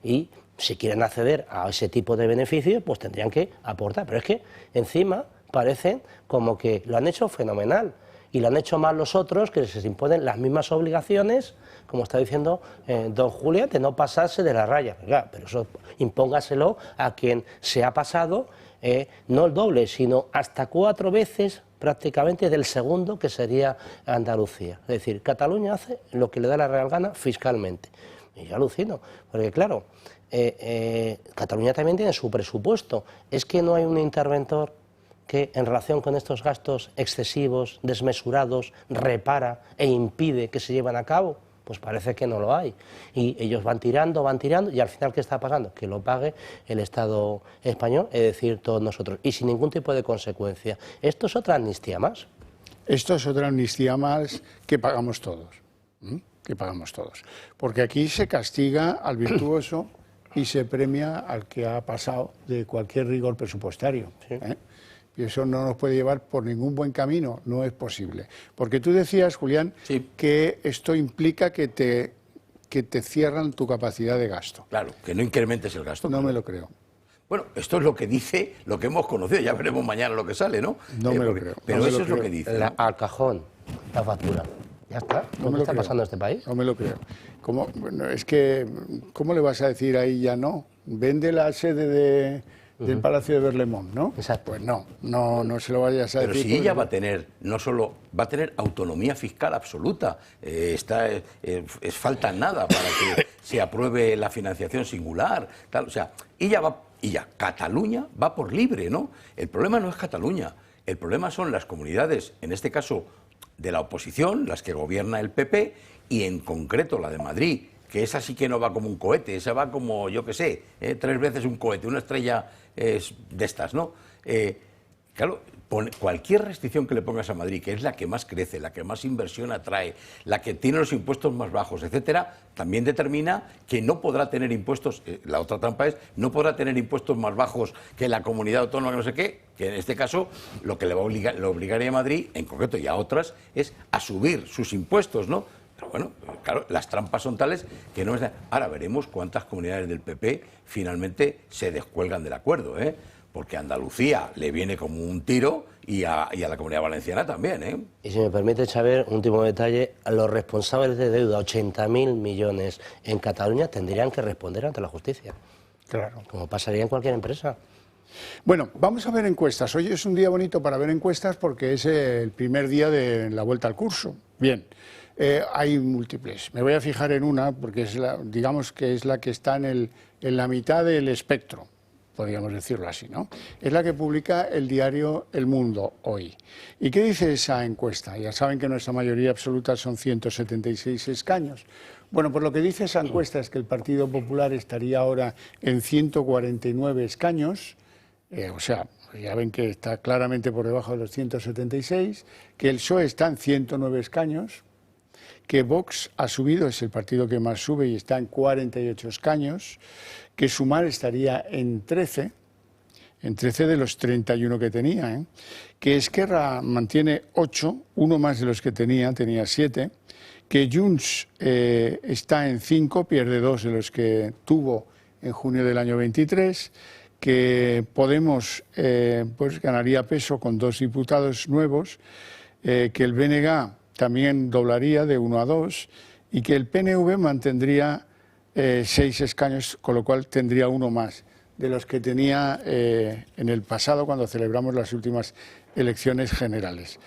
N: y si quieren acceder a ese tipo de beneficios, pues tendrían que aportar. Pero es que encima parecen como que lo han hecho fenomenal y lo han hecho mal los otros, que se imponen las mismas obligaciones, como está diciendo don Julián, de no pasarse de la raya. Pero eso impóngaselo a quien se ha pasado, no el doble, sino hasta 4 veces prácticamente del segundo, que sería Andalucía. Es decir, Cataluña hace lo que le da la real gana fiscalmente. Y yo alucino, porque claro, Cataluña también tiene su presupuesto. Es que no hay un interventor que en relación con estos gastos excesivos, desmesurados, repara e impide que se lleven a cabo. Pues parece que no lo hay. Y ellos van tirando, y al final, ¿qué está pasando? Que lo pague el Estado español, es decir, todos nosotros, y sin ningún tipo de consecuencia. Esto es otra amnistía más.
A: Esto es otra amnistía más que pagamos todos. Que pagamos todos. Porque aquí se castiga al virtuoso y se premia al que ha pasado de cualquier rigor presupuestario. Y eso no nos puede llevar por ningún buen camino, no es posible. Porque tú decías, Julián, que esto implica que te cierran tu capacidad de gasto.
M: Claro, que no incrementes el gasto.
A: No me lo creo.
M: Bueno, esto es lo que dice, lo que hemos conocido, ya veremos mañana lo que sale, ¿no?
A: No me lo creo.
M: Pero eso es lo que dice.
N: Al cajón, la factura. Ya está. ¿Qué está pasando en este país?
A: No me lo creo. Bueno, es que, ¿cómo le vas a decir ahí ya no? Vende la sede del Palacio de Berlemont, ¿no?
N: Exacto.
A: Pues no se lo vayas a decir.
M: Pero si ella va a tener, no solo, va a tener autonomía fiscal absoluta, es falta nada para que se apruebe la financiación singular, tal, o sea, Cataluña va por libre, ¿no? El problema no es Cataluña, el problema son las comunidades, en este caso de la oposición, las que gobierna el PP, y en concreto la de Madrid, que esa sí que no va como un cohete, esa va como, yo qué sé, 3 veces un cohete, una estrella de estas, ¿no? Claro, cualquier restricción que le pongas a Madrid, que es la que más crece, la que más inversión atrae, la que tiene los impuestos más bajos, etcétera, también determina que no podrá tener impuestos, la otra trampa es, no podrá tener impuestos más bajos que la comunidad autónoma, que no sé qué, que en este caso lo que le obligaría a Madrid, en concreto y a otras, es a subir sus impuestos, ¿no? Pero bueno, claro, las trampas son tales que no es... Ahora veremos cuántas comunidades del PP finalmente se descuelgan del acuerdo, porque a Andalucía le viene como un tiro y a la Comunidad Valenciana también,
N: Y si me permite, Xavier, un último detalle, los responsables de deuda, 80.000 millones en Cataluña, tendrían que responder ante la justicia.
A: Claro.
N: Como pasaría en cualquier empresa.
A: Bueno, vamos a ver encuestas. Hoy es un día bonito para ver encuestas porque es el primer día de la vuelta al curso. Bien. Hay múltiples. Me voy a fijar en una porque es digamos que es la que está en la mitad del espectro, podríamos decirlo así, ¿no? Es la que publica el diario El Mundo hoy. ¿Y qué dice esa encuesta? Ya saben que nuestra mayoría absoluta son 176 escaños. Bueno, pues lo que dice esa encuesta es que el Partido Popular estaría ahora en 149 escaños, o sea, ya ven que está claramente por debajo de los 176, que el PSOE está en 109 escaños, que Vox ha subido, es el partido que más sube y está en 48 escaños, que Sumar estaría en 13 de los 31 que tenía, que Esquerra mantiene 8, uno más de los que tenía 7, que Junts está en 5, pierde 2 de los que tuvo en junio del año 23, que Podemos pues ganaría peso con 2 diputados nuevos, que el BNG también doblaría de 1 a 2 y que el PNV mantendría 6 escaños, con lo cual tendría uno más de los que tenía en el pasado cuando celebramos las últimas elecciones generales.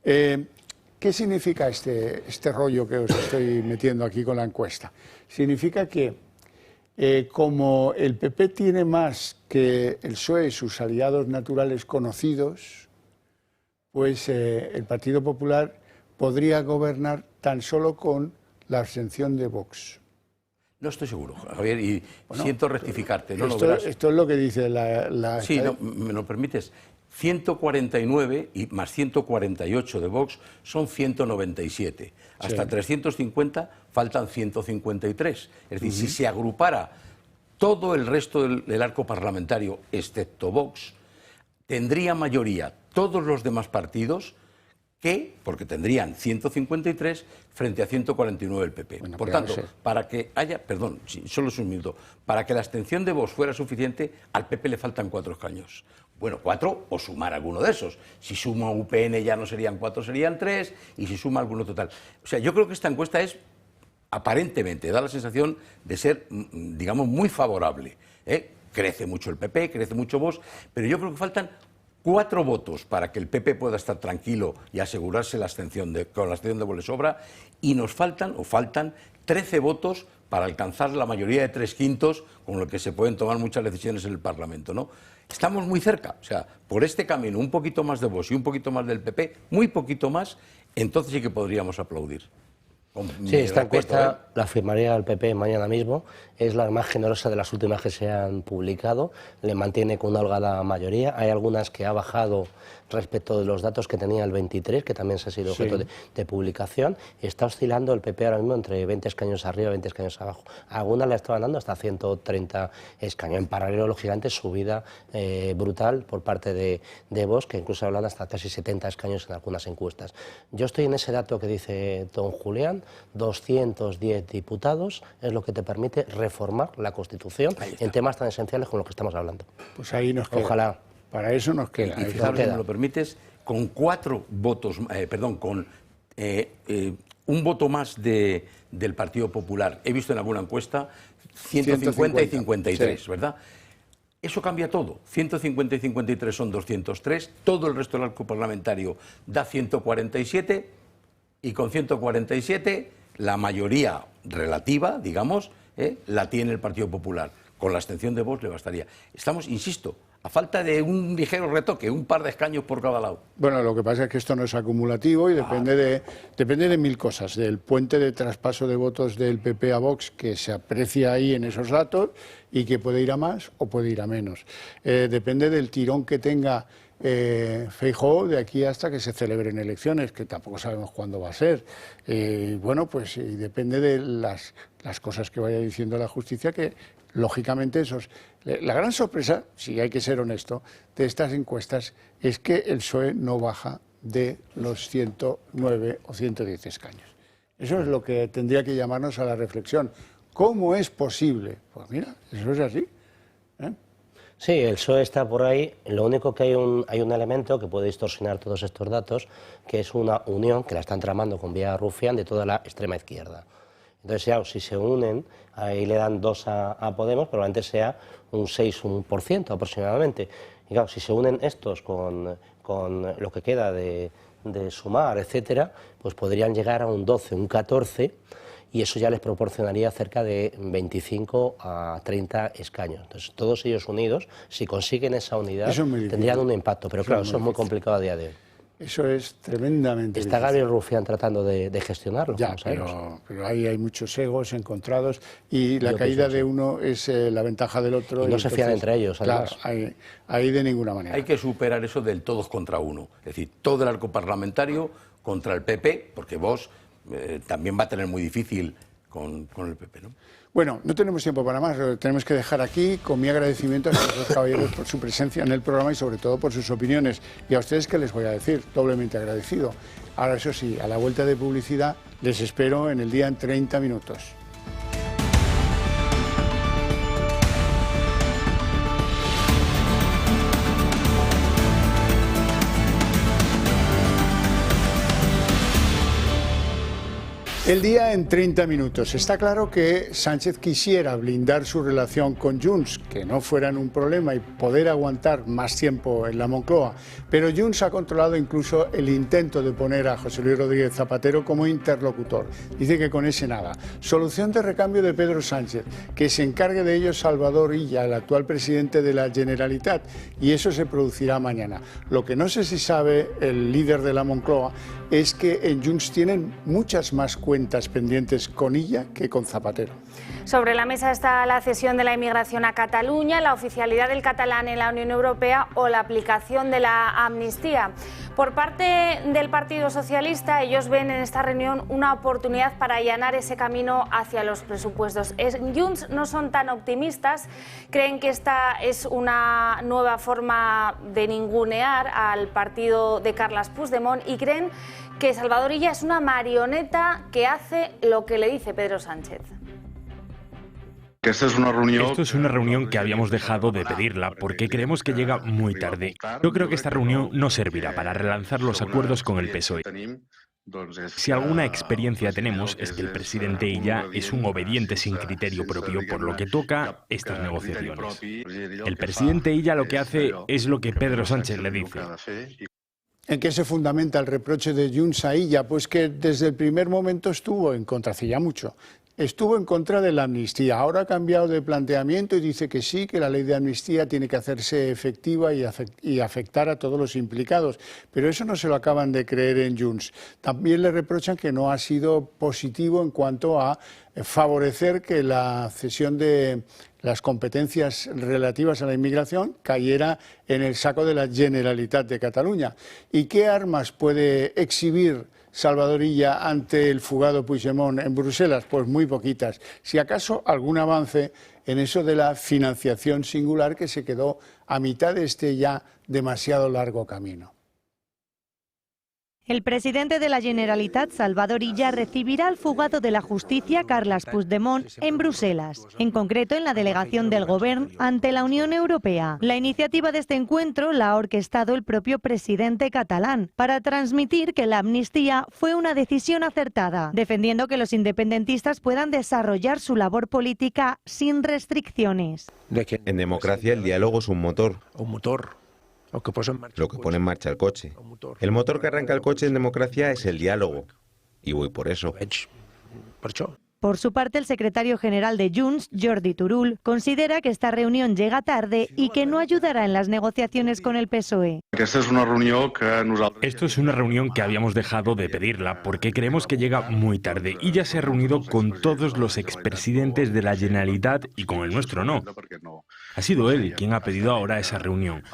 A: ¿Qué significa este rollo que os estoy metiendo aquí con la encuesta? Significa que como el PP tiene más que el PSOE, sus aliados naturales conocidos, pues el Partido Popular podría gobernar tan solo con la abstención de Vox.
M: No estoy seguro, Javier, y siento rectificarte. No
A: esto es lo que dice la...
M: Sí, no, me lo permites. 149 y más 148 de Vox son 197. Hasta 350 faltan 153. Es decir, si se agrupara todo el resto del arco parlamentario, excepto Vox, tendría mayoría todos los demás partidos que, porque tendrían 153 frente a 149 el PP.
A: Bueno,
M: por tanto, para que haya, perdón, sí, solo es un minuto, para que la abstención de Vox fuera suficiente, al PP le faltan 4 escaños. Bueno, 4 o sumar alguno de esos. Si suma UPN ya no serían 4, serían 3, y si suma alguno total. O sea, yo creo que esta encuesta es, aparentemente, da la sensación de ser, digamos, muy favorable. Crece mucho el PP, crece mucho Vox, pero yo creo que faltan 4 votos para que el PP pueda estar tranquilo y asegurarse la abstención con la abstención de Vox le sobra, y nos faltan 13 votos para alcanzar la mayoría de 3/5, con lo que se pueden tomar muchas decisiones en el Parlamento, ¿no? Estamos muy cerca, o sea, por este camino, un poquito más de Vox y un poquito más del PP, muy poquito más, entonces sí que podríamos aplaudir.
N: Sí, esta encuesta la firmaría el PP mañana mismo, es la más generosa de las últimas que se han publicado, le mantiene con una holgada mayoría, hay algunas que ha bajado respecto de los datos que tenía el 23, que también se ha sido objeto de publicación, está oscilando el PP ahora mismo entre 20 escaños arriba y 20 escaños abajo, algunas le estaban dando hasta 130 escaños, en paralelo, lógicamente, subida brutal por parte de Vox, que incluso hablan hasta casi 70 escaños en algunas encuestas. Yo estoy en ese dato que dice don Julián, 210 diputados es lo que te permite reformar la Constitución en temas tan esenciales como los que estamos hablando.
A: Pues ahí nos queda.
N: Ojalá.
A: Para eso nos queda.
M: Y fijaros, si me lo permites, con 4 votos, con un voto más del Partido Popular, he visto en alguna encuesta 150 y 53, ¿verdad? Eso cambia todo. 150 y 53 son 203, todo el resto del arco parlamentario da 147, y con 147 la mayoría relativa, digamos, la tiene el Partido Popular. Con la abstención de Vox le bastaría. Estamos, insisto, a falta de un ligero retoque, un par de escaños por cada lado.
A: Bueno, lo que pasa es que esto no es acumulativo y depende de 1000 cosas. Del puente de traspaso de votos del PP a Vox, que se aprecia ahí en esos datos y que puede ir a más o puede ir a menos. Depende del tirón que tenga Feijóo de aquí hasta que se celebren elecciones, que tampoco sabemos cuándo va a ser. Bueno, pues depende de las cosas que vaya diciendo la justicia, que lógicamente esos... La gran sorpresa, si hay que ser honesto, de estas encuestas es que el PSOE no baja de los 109 o 110 escaños. Eso es lo que tendría que llamarnos a la reflexión. ¿Cómo es posible? Pues mira, eso es así.
N: Sí, el PSOE está por ahí, lo único que hay un elemento que puede distorsionar todos estos datos, que es una unión que la están tramando con vía rufián de toda la extrema izquierda. Entonces, ya, si se unen, ahí le dan 2 a Podemos, probablemente sea un 6% aproximadamente. Y claro, si se unen estos con lo que queda de Sumar, etcétera, pues podrían llegar a un 12, un 14, y eso ya les proporcionaría cerca de 25 a 30 escaños. Entonces, todos ellos unidos, si consiguen esa unidad, tendrían un impacto, pero claro, eso es muy complicado a día de hoy.
A: Eso es tremendamente
N: Está
A: difícil.
N: Gabriel Rufián tratando de gestionarlo.
A: Ya, pero ahí hay muchos egos encontrados y la caída de uno es la ventaja del otro.
N: Y no se fían entre ellos, además.
A: Claro, ahí de ninguna manera.
M: Hay que superar eso del todos contra uno. Es decir, todo el arco parlamentario contra el PP, porque Vox también va a tener muy difícil con el PP, ¿no?
A: Bueno, no tenemos tiempo para más, lo tenemos que dejar aquí con mi agradecimiento a estos dos caballeros por su presencia en el programa y sobre todo por sus opiniones. Y a ustedes, ¿qué les voy a decir? Doblemente agradecido. Ahora, eso sí, a la vuelta de publicidad les espero en el día en 30 minutos. El día en 30 minutos. Está claro que Sánchez quisiera blindar su relación con Junts, que no fueran un problema y poder aguantar más tiempo en la Moncloa, pero Junts ha controlado incluso el intento de poner a José Luis Rodríguez Zapatero como interlocutor. Dice que con ese nada. Solución de recambio de Pedro Sánchez, que se encargue de ello Salvador Illa, el actual presidente de la Generalitat, y eso se producirá mañana. Lo que no sé si sabe el líder de la Moncloa es que en Junts tienen muchas más cuentas pendientes con Illa que con Zapatero.
S: Sobre la mesa está la cesión de la inmigración a Cataluña, la oficialidad del catalán en la Unión Europea o la aplicación de la amnistía. Por parte del Partido Socialista, ellos ven en esta reunión una oportunidad para allanar ese camino hacia los presupuestos. En Junts no son tan optimistas, creen que esta es una nueva forma de ningunear al partido de Carles Puigdemont y creen que Salvador Illa es una marioneta que hace lo que le dice Pedro Sánchez.
P: Esto es una reunión que habíamos dejado de pedirla porque creemos que llega muy tarde. Yo creo que esta reunión no servirá para relanzar los acuerdos con el PSOE. Si alguna experiencia tenemos es que el presidente Illa es un obediente sin criterio propio, por lo que toca estas negociaciones. El presidente Illa lo que hace es lo que Pedro Sánchez le dice.
A: ¿En qué se fundamenta el reproche de Junts a Illa? Pues que desde el primer momento estuvo en contra, hace ya mucho. Estuvo en contra de la amnistía, ahora ha cambiado de planteamiento y dice que sí, que la ley de amnistía tiene que hacerse efectiva y afectar a todos los implicados, pero eso no se lo acaban de creer en Junts. También le reprochan que no ha sido positivo en cuanto a favorecer que la cesión de las competencias relativas a la inmigración cayera en el saco de la Generalitat de Cataluña. ¿Y qué armas puede exhibir Salvador Illa ante el fugado Puigdemont en Bruselas? Pues muy poquitas. Si acaso algún avance en eso de la financiación singular que se quedó a mitad de este ya demasiado largo camino.
O: El presidente de la Generalitat, Salvador Illa, recibirá al fugado de la justicia, Carles Puigdemont, en Bruselas, en concreto en la delegación del Gobierno ante la Unión Europea. La iniciativa de este encuentro la ha orquestado el propio presidente catalán para transmitir que la amnistía fue una decisión acertada, defendiendo que los independentistas puedan desarrollar su labor política sin restricciones.
D: En democracia el diálogo es un motor.
C: Lo que
D: pone en marcha el coche. El motor que arranca el coche en democracia es el diálogo. Y voy por eso.
O: Por su parte, el secretario general de Junts, Jordi Turull, considera que esta reunión llega tarde y que no ayudará en las negociaciones con el PSOE.
P: Esto es una reunión que habíamos dejado de pedirla porque creemos que llega muy tarde y ya se ha reunido con todos los expresidentes de la Generalitat y con el nuestro no. Ha sido él quien ha pedido ahora esa reunión.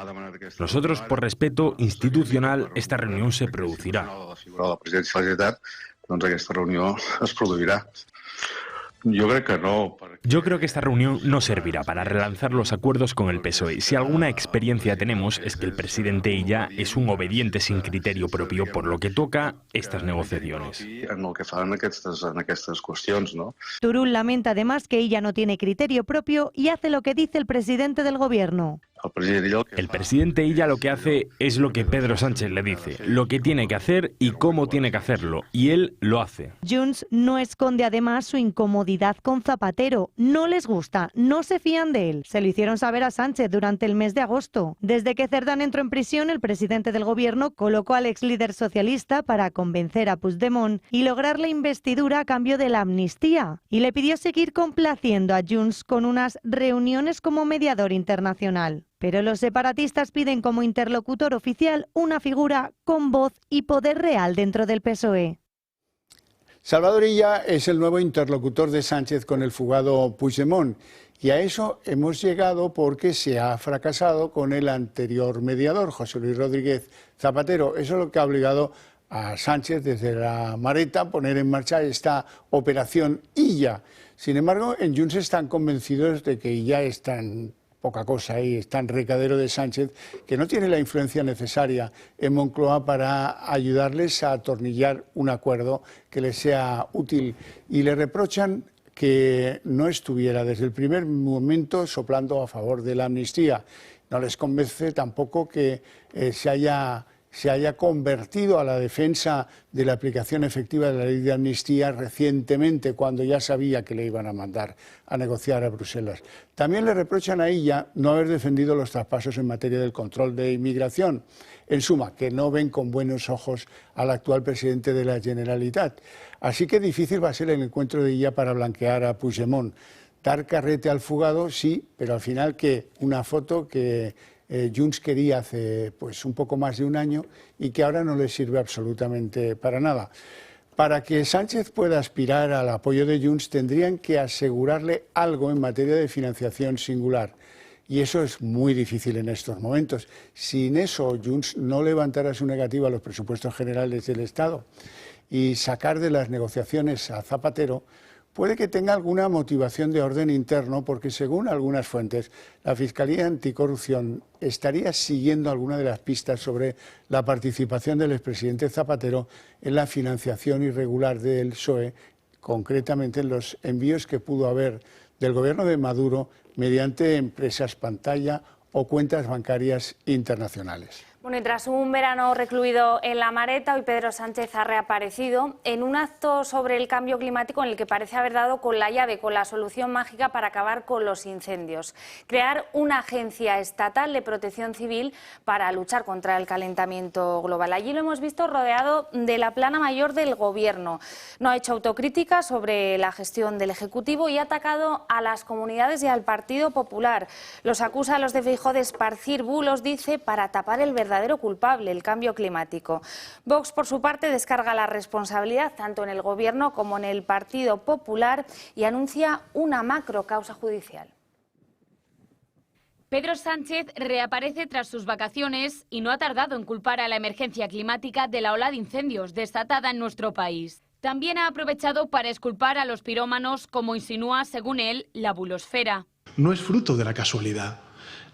P: Nosotros, por respeto institucional, esta reunión se producirá. Yo creo que esta reunión no servirá para relanzar los acuerdos con el PSOE. Si alguna experiencia tenemos es que el presidente Illa es un obediente sin criterio propio, por lo que toca estas negociaciones.
O: Turull lamenta además que Illa no tiene criterio propio y hace lo que dice el presidente del Gobierno.
P: El presidente Illa lo que hace es lo que Pedro Sánchez le dice, lo que tiene que hacer y cómo tiene que hacerlo, y él lo hace.
O: Junts no esconde además su incomodidad con Zapatero, no les gusta, no se fían de él. Se lo hicieron saber a Sánchez durante el mes de agosto. Desde que Cerdán entró en prisión, el presidente del Gobierno colocó al ex líder socialista para convencer a Puigdemont y lograr la investidura a cambio de la amnistía. Y le pidió seguir complaciendo a Junts con unas reuniones como mediador internacional. Pero los separatistas piden como interlocutor oficial una figura con voz y poder real dentro del PSOE.
A: Salvador Illa es el nuevo interlocutor de Sánchez con el fugado Puigdemont. Y a eso hemos llegado porque se ha fracasado con el anterior mediador, José Luis Rodríguez Zapatero. Eso es lo que ha obligado a Sánchez desde la Mareta a poner en marcha esta operación Illa. Sin embargo, en Junts están convencidos de que Illa es tan poca cosa y es tan recadero de Sánchez que no tiene la influencia necesaria en Moncloa para ayudarles a atornillar un acuerdo que les sea útil. Y le reprochan que no estuviera desde el primer momento soplando a favor de la amnistía. No les convence tampoco que se haya convertido a la defensa de la aplicación efectiva de la ley de amnistía recientemente, cuando ya sabía que le iban a mandar a negociar a Bruselas. También le reprochan a ella no haber defendido los traspasos en materia del control de inmigración. En suma, que no ven con buenos ojos al actual presidente de la Generalitat. Así que difícil va a ser el encuentro de ella para blanquear a Puigdemont. Dar carrete al fugado, sí, pero al final que una foto que Junts quería hace pues un poco más de un año y que ahora no le sirve absolutamente para nada. Para que Sánchez pueda aspirar al apoyo de Junts tendrían que asegurarle algo en materia de financiación singular. Y eso es muy difícil en estos momentos. Sin eso, Junts no levantara su negativa a los presupuestos generales del Estado y sacar de las negociaciones a Zapatero, puede que tenga alguna motivación de orden interno, porque según algunas fuentes, la Fiscalía Anticorrupción estaría siguiendo alguna de las pistas sobre la participación del expresidente Zapatero en la financiación irregular del PSOE, concretamente en los envíos que pudo haber del gobierno de Maduro mediante empresas pantalla o cuentas bancarias internacionales.
S: Bueno, y tras un verano recluido en la Mareta, hoy Pedro Sánchez ha reaparecido en un acto sobre el cambio climático en el que parece haber dado con la llave, con la solución mágica para acabar con los incendios. Crear una agencia estatal de protección civil para luchar contra el calentamiento global. Allí lo hemos visto rodeado de la plana mayor del Gobierno. No ha hecho autocrítica sobre la gestión del Ejecutivo y ha atacado a las comunidades y al Partido Popular. Los acusa a los de Feijóo de esparcir bulos, dice, para tapar el verdadero culpable, el cambio climático. Vox, por su parte, descarga la responsabilidad tanto en el Gobierno como en el Partido Popular y anuncia una macrocausa judicial.
H: Pedro Sánchez reaparece tras sus vacaciones y no ha tardado en culpar a la emergencia climática de la ola de incendios desatada en nuestro país. También ha aprovechado para exculpar a los pirómanos, como insinúa, según él, la bulosfera.
I: No es fruto de la casualidad,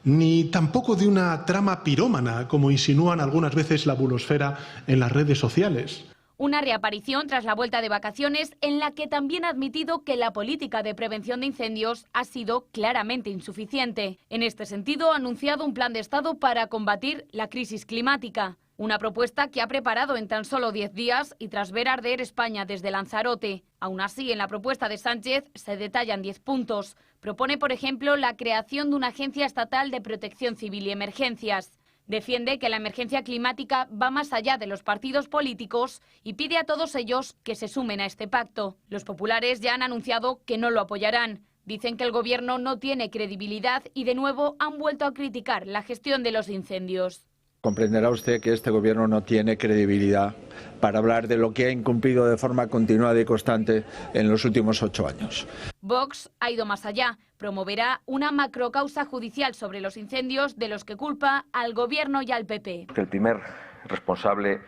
I: ni tampoco de una trama pirómana, como insinúan algunas veces la bulosfera en las redes sociales.
H: Una reaparición tras la vuelta de vacaciones en la que también ha admitido que la política de prevención de incendios ha sido claramente insuficiente. En este sentido, ha anunciado un plan de Estado para combatir la crisis climática. Una propuesta que ha preparado en tan solo 10 días y tras ver arder España desde Lanzarote. Aún así, en la propuesta de Sánchez se detallan 10 puntos. Propone, por ejemplo, la creación de una agencia estatal de protección civil y emergencias. Defiende que la emergencia climática va más allá de los partidos políticos y pide a todos ellos que se sumen a este pacto. Los populares ya han anunciado que no lo apoyarán. Dicen que el Gobierno no tiene credibilidad y de nuevo han vuelto a criticar la gestión de los incendios.
J: Comprenderá usted que este Gobierno no tiene credibilidad para hablar de lo que ha incumplido de forma continuada y constante en los últimos 8 años.
H: Vox ha ido más allá. Promoverá una macrocausa judicial sobre los incendios de los que culpa al Gobierno y al PP.
E: El primer responsable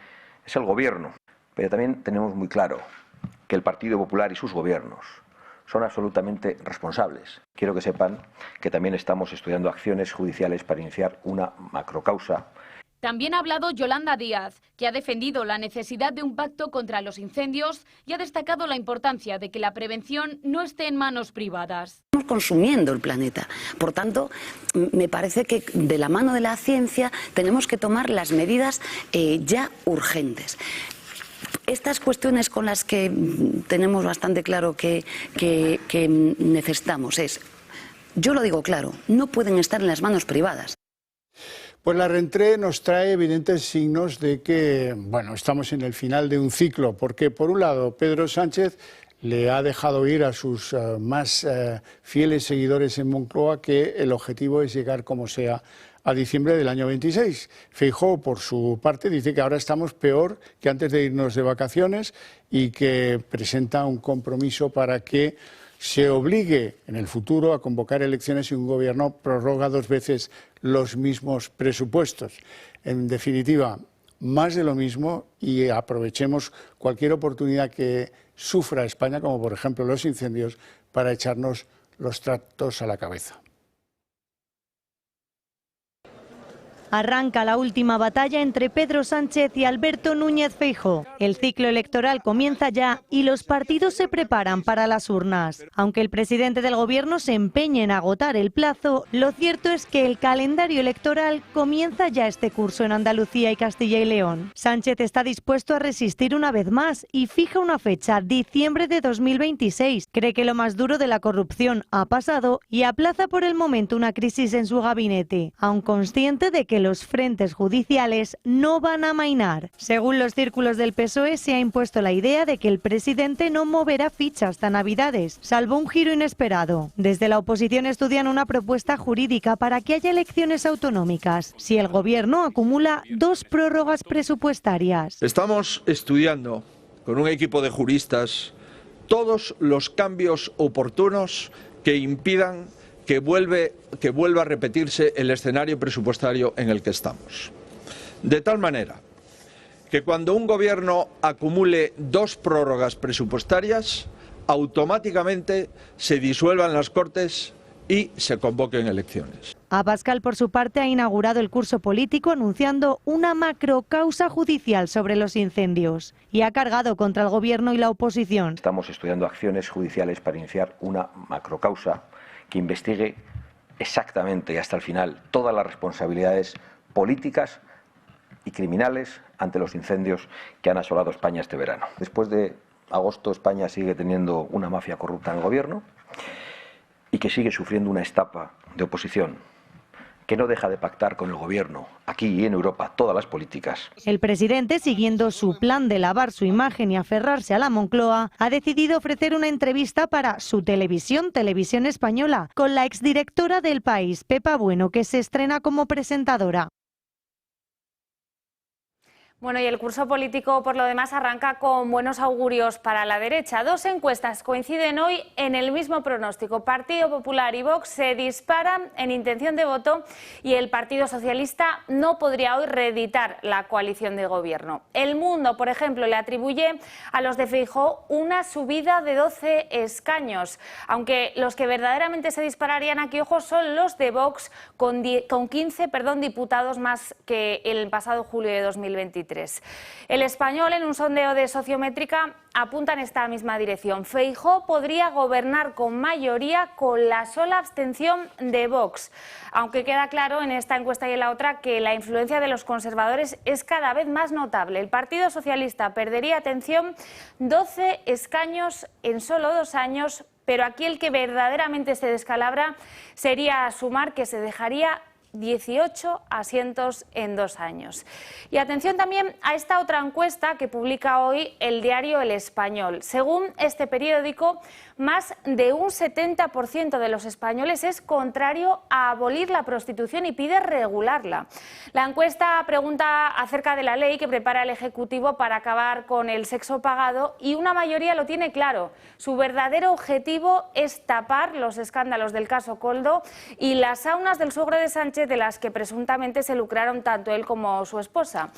E: es el Gobierno, pero también tenemos muy claro que el Partido Popular y sus gobiernos son absolutamente responsables. Quiero que sepan que también estamos estudiando acciones judiciales para iniciar una macrocausa.
H: También ha hablado Yolanda Díaz, que ha defendido la necesidad de un pacto contra los incendios y ha destacado la importancia de que la prevención no esté en manos privadas.
K: Estamos consumiendo el planeta. Por tanto, me parece que de la mano de la ciencia tenemos que tomar las medidas ya urgentes. Estas cuestiones con las que tenemos bastante claro que necesitamos yo lo digo claro, no pueden estar en las manos privadas.
A: Pues la Rentré nos trae evidentes signos de que, bueno, estamos en el final de un ciclo, porque por un lado Pedro Sánchez le ha dejado ir a sus más fieles seguidores en Moncloa que el objetivo es llegar como sea a diciembre del año 26. Feijóo, por su parte, dice que ahora estamos peor que antes de irnos de vacaciones y que presenta un compromiso para que se obligue en el futuro a convocar elecciones y un gobierno prorroga 2 veces los mismos presupuestos. En definitiva, más de lo mismo y aprovechemos cualquier oportunidad que sufra España, como por ejemplo los incendios, para echarnos los trastos a la cabeza.
O: Arranca la última batalla entre Pedro Sánchez y Alberto Núñez Feijóo. El ciclo electoral comienza ya y los partidos se preparan para las urnas. Aunque el presidente del Gobierno se empeñe en agotar el plazo, lo cierto es que el calendario electoral comienza ya este curso en Andalucía y Castilla y León. Sánchez está dispuesto a resistir una vez más y fija una fecha, diciembre de 2026. Cree que lo más duro de la corrupción ha pasado y aplaza por el momento una crisis en su gabinete, aun consciente de que los frentes judiciales no van a amainar. Según los círculos del PSOE, se ha impuesto la idea de que el presidente no moverá ficha hasta Navidades, salvo un giro inesperado. Desde la oposición estudian una propuesta jurídica para que haya elecciones autonómicas, si el Gobierno acumula 2 prórrogas presupuestarias.
J: Estamos estudiando con un equipo de juristas, todos los cambios oportunos que impidan que vuelva a repetirse el escenario presupuestario en el que estamos. De tal manera que cuando un gobierno acumule 2 prórrogas presupuestarias, automáticamente se disuelvan las Cortes y se convoquen elecciones.
O: Abascal, por su parte, ha inaugurado el curso político anunciando una macrocausa judicial sobre los incendios y ha cargado contra el Gobierno y la oposición.
E: Estamos estudiando acciones judiciales para iniciar una macrocausa que investigue exactamente y hasta el final todas las responsabilidades políticas y criminales ante los incendios que han asolado España este verano. Después de agosto, España sigue teniendo una mafia corrupta en el Gobierno y que sigue sufriendo una etapa de oposición que no deja de pactar con el Gobierno, aquí y en Europa, todas las políticas.
O: El presidente, siguiendo su plan de lavar su imagen y aferrarse a la Moncloa, ha decidido ofrecer una entrevista para su televisión, Televisión Española, con la exdirectora del País, Pepa Bueno, que se estrena como presentadora.
S: Bueno, y el curso político, por lo demás, arranca con buenos augurios para la derecha. 2 encuestas coinciden hoy en el mismo pronóstico. Partido Popular y Vox se disparan en intención de voto y el Partido Socialista no podría hoy reeditar la coalición de gobierno. El Mundo, por ejemplo, le atribuye a los de Feijóo una subida de 12 escaños, aunque los que verdaderamente se dispararían aquí, ojo, son los de Vox con 15 diputados más que el pasado julio de 2023. El Español, en un sondeo de Sociométrica, apunta en esta misma dirección. Feijóo podría gobernar con mayoría con la sola abstención de Vox, aunque queda claro en esta encuesta y en la otra que la influencia de los conservadores es cada vez más notable. El Partido Socialista perdería, atención, 12 escaños en solo 2 años, pero aquí el que verdaderamente se descalabra sería Sumar, que se dejaría 18 asientos en 2 años. Y atención también a esta otra encuesta que publica hoy el diario El Español. Según este periódico, más de un 70% de los españoles es contrario a abolir la prostitución y pide regularla. La encuesta pregunta acerca de la ley que prepara el Ejecutivo para acabar con el sexo pagado y una mayoría lo tiene claro. Su verdadero objetivo es tapar los escándalos del caso Koldo y las saunas del suegro de Sánchez, de las que presuntamente se lucraron tanto él como su esposa.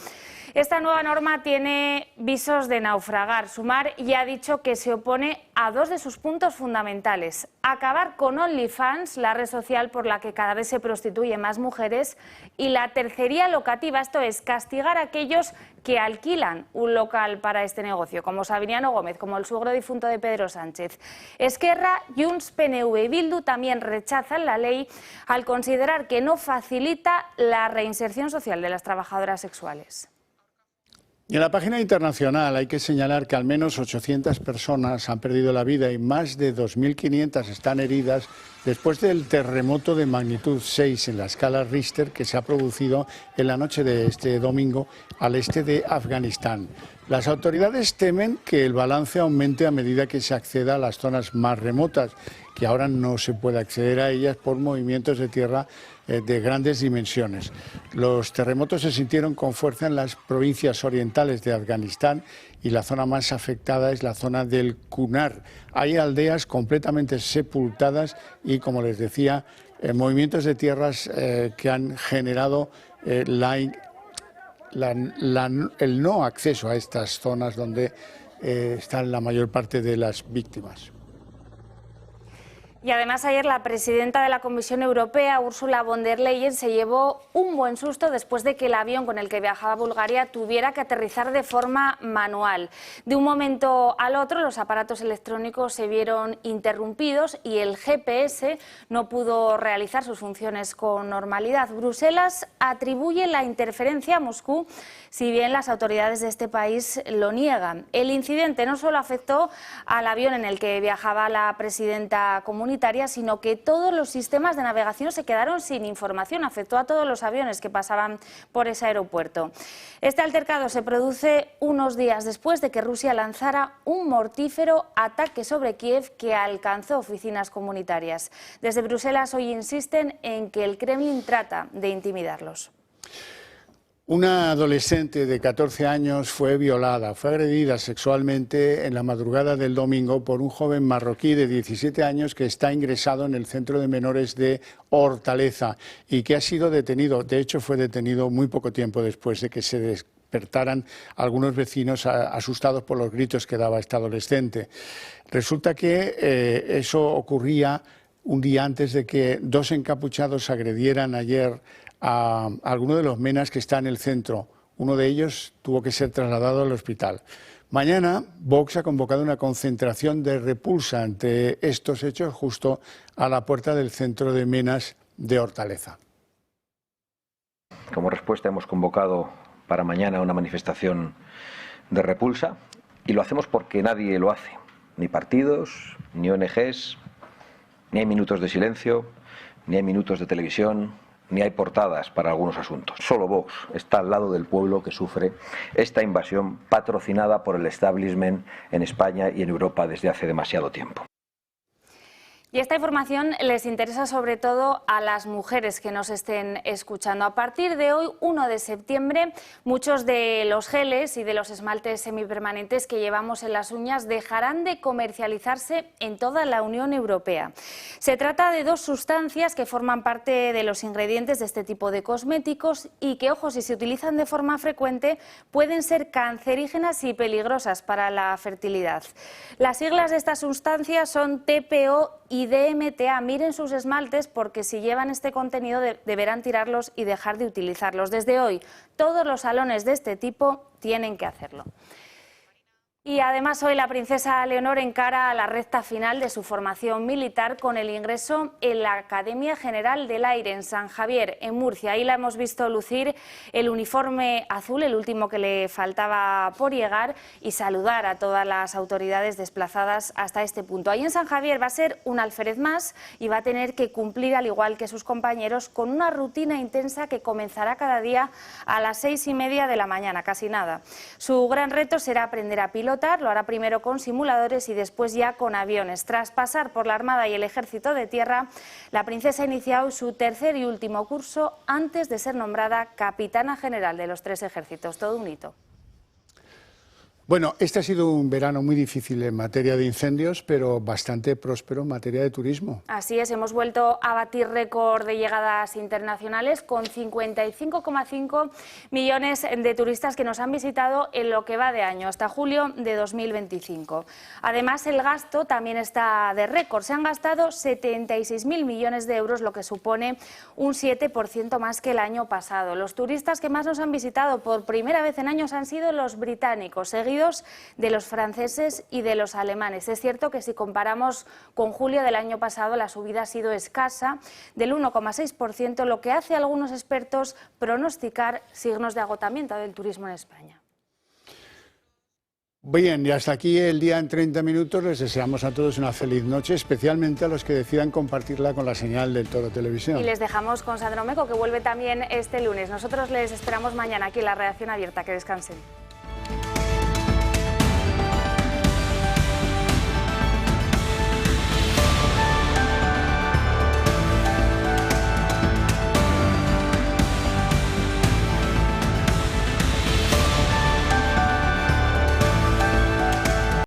S: Esta nueva norma tiene visos de naufragar. Sumar ya ha dicho que se opone a 2 de sus puntos fundamentales: acabar con OnlyFans, la red social por la que cada vez se prostituyen más mujeres, y la tercería locativa, esto es, castigar a aquellos que alquilan un local para este negocio, como Sabiniano Gómez, como el suegro difunto de Pedro Sánchez. Esquerra, Junts, PNV y Bildu también rechazan la ley al considerar que no facilita la reinserción social de las trabajadoras sexuales.
A: Y en la página internacional hay que señalar que al menos 800 personas han perdido la vida y más de 2.500 están heridas después del terremoto de magnitud 6 en la escala Richter que se ha producido en la noche de este domingo al este de Afganistán. Las autoridades temen que el balance aumente a medida que se acceda a las zonas más remotas, que ahora no se puede acceder a ellas por movimientos de tierra de grandes dimensiones. Los terremotos se sintieron con fuerza en las provincias orientales de Afganistán y la zona más afectada es la zona del Kunar. Hay aldeas completamente sepultadas y, como les decía, movimientos de tierras que han generado el no acceso a estas zonas donde están la mayor parte de las víctimas.
S: Y además ayer la presidenta de la Comisión Europea, Ursula von der Leyen, se llevó un buen susto después de que el avión con el que viajaba a Bulgaria tuviera que aterrizar de forma manual. De un momento al otro los aparatos electrónicos se vieron interrumpidos y el GPS no pudo realizar sus funciones con normalidad. Bruselas atribuye la interferencia a Moscú, si bien las autoridades de este país lo niegan. El incidente no solo afectó al avión en el que viajaba la presidenta comunitaria, sino que todos los sistemas de navegación se quedaron sin información. Afectó a todos los aviones que pasaban por ese aeropuerto. Este altercado se produce unos días después de que Rusia lanzara un mortífero ataque sobre Kiev que alcanzó oficinas comunitarias. Desde Bruselas hoy insisten en que el Kremlin trata de intimidarlos.
A: Una adolescente de 14 años fue violada, fue agredida sexualmente en la madrugada del domingo por un joven marroquí de 17 años que está ingresado en el centro de menores de Hortaleza y que ha sido detenido. De hecho, fue detenido muy poco tiempo después de que se despertaran algunos vecinos asustados por los gritos que daba esta adolescente. Resulta que eso ocurría un día antes de que dos encapuchados agredieran ayer a alguno de los menas que está en el centro. Uno de ellos tuvo que ser trasladado al hospital. Mañana, Vox ha convocado una concentración de repulsa ante estos hechos justo a la puerta del centro de menas de Hortaleza.
E: Como respuesta hemos convocado para mañana una manifestación de repulsa y lo hacemos porque nadie lo hace, ni partidos, ni ONGs, ni hay minutos de silencio, ni hay minutos de televisión, ni hay portadas para algunos asuntos. Solo Vox está al lado del pueblo que sufre esta invasión patrocinada por el establishment en España y en Europa desde hace demasiado tiempo.
S: Y esta información les interesa sobre todo a las mujeres que nos estén escuchando. A partir de hoy, 1 de septiembre, muchos de los geles y de los esmaltes semipermanentes que llevamos en las uñas dejarán de comercializarse en toda la Unión Europea. Se trata de dos sustancias que forman parte de los ingredientes de este tipo de cosméticos y que, ojo, si se utilizan de forma frecuente, pueden ser cancerígenas y peligrosas para la fertilidad. Las siglas de estas sustancias son TPO y DMTA. Miren sus esmaltes porque si llevan este contenido deberán tirarlos y dejar de utilizarlos. Desde hoy, todos los salones de este tipo tienen que hacerlo. Y además hoy la princesa Leonor encara a la recta final de su formación militar con el ingreso en la Academia General del Aire en San Javier, en Murcia. Ahí la hemos visto lucir el uniforme azul, el último que le faltaba por llegar, y saludar a todas las autoridades desplazadas hasta este punto. Ahí en San Javier va a ser un alférez más y va a tener que cumplir, al igual que sus compañeros, con una rutina intensa que comenzará cada día a las 6:30 de la mañana, casi nada. Su gran reto será aprender a pilotar. Lo hará primero con simuladores y después ya con aviones. Tras pasar por la Armada y el Ejército de Tierra, la princesa ha iniciado su tercer y último curso antes de ser nombrada Capitana General de los 3 ejércitos. Todo un hito.
A: Bueno, este ha sido un verano muy difícil en materia de incendios, pero bastante próspero en materia de turismo.
S: Así es, hemos vuelto a batir récord de llegadas internacionales con 55,5 millones de turistas que nos han visitado en lo que va de año, hasta julio de 2025. Además, el gasto también está de récord. Se han gastado 76.000 millones de euros, lo que supone un 7% más que el año pasado. Los turistas que más nos han visitado por primera vez en años han sido los británicos, seguidos de los franceses y de los alemanes. Es cierto que si comparamos con julio del año pasado, la subida ha sido escasa, del 1,6%, lo que hace a algunos expertos pronosticar signos de agotamiento del turismo en España.
A: Bien, y hasta aquí el día en 30 minutos. Les deseamos a todos una feliz noche, especialmente a los que decidan compartirla con la señal del Toro Televisión.
S: Y les dejamos con Sandro Meco, que vuelve también este lunes. Nosotros les esperamos mañana aquí en la Redacción Abierta. Que descansen.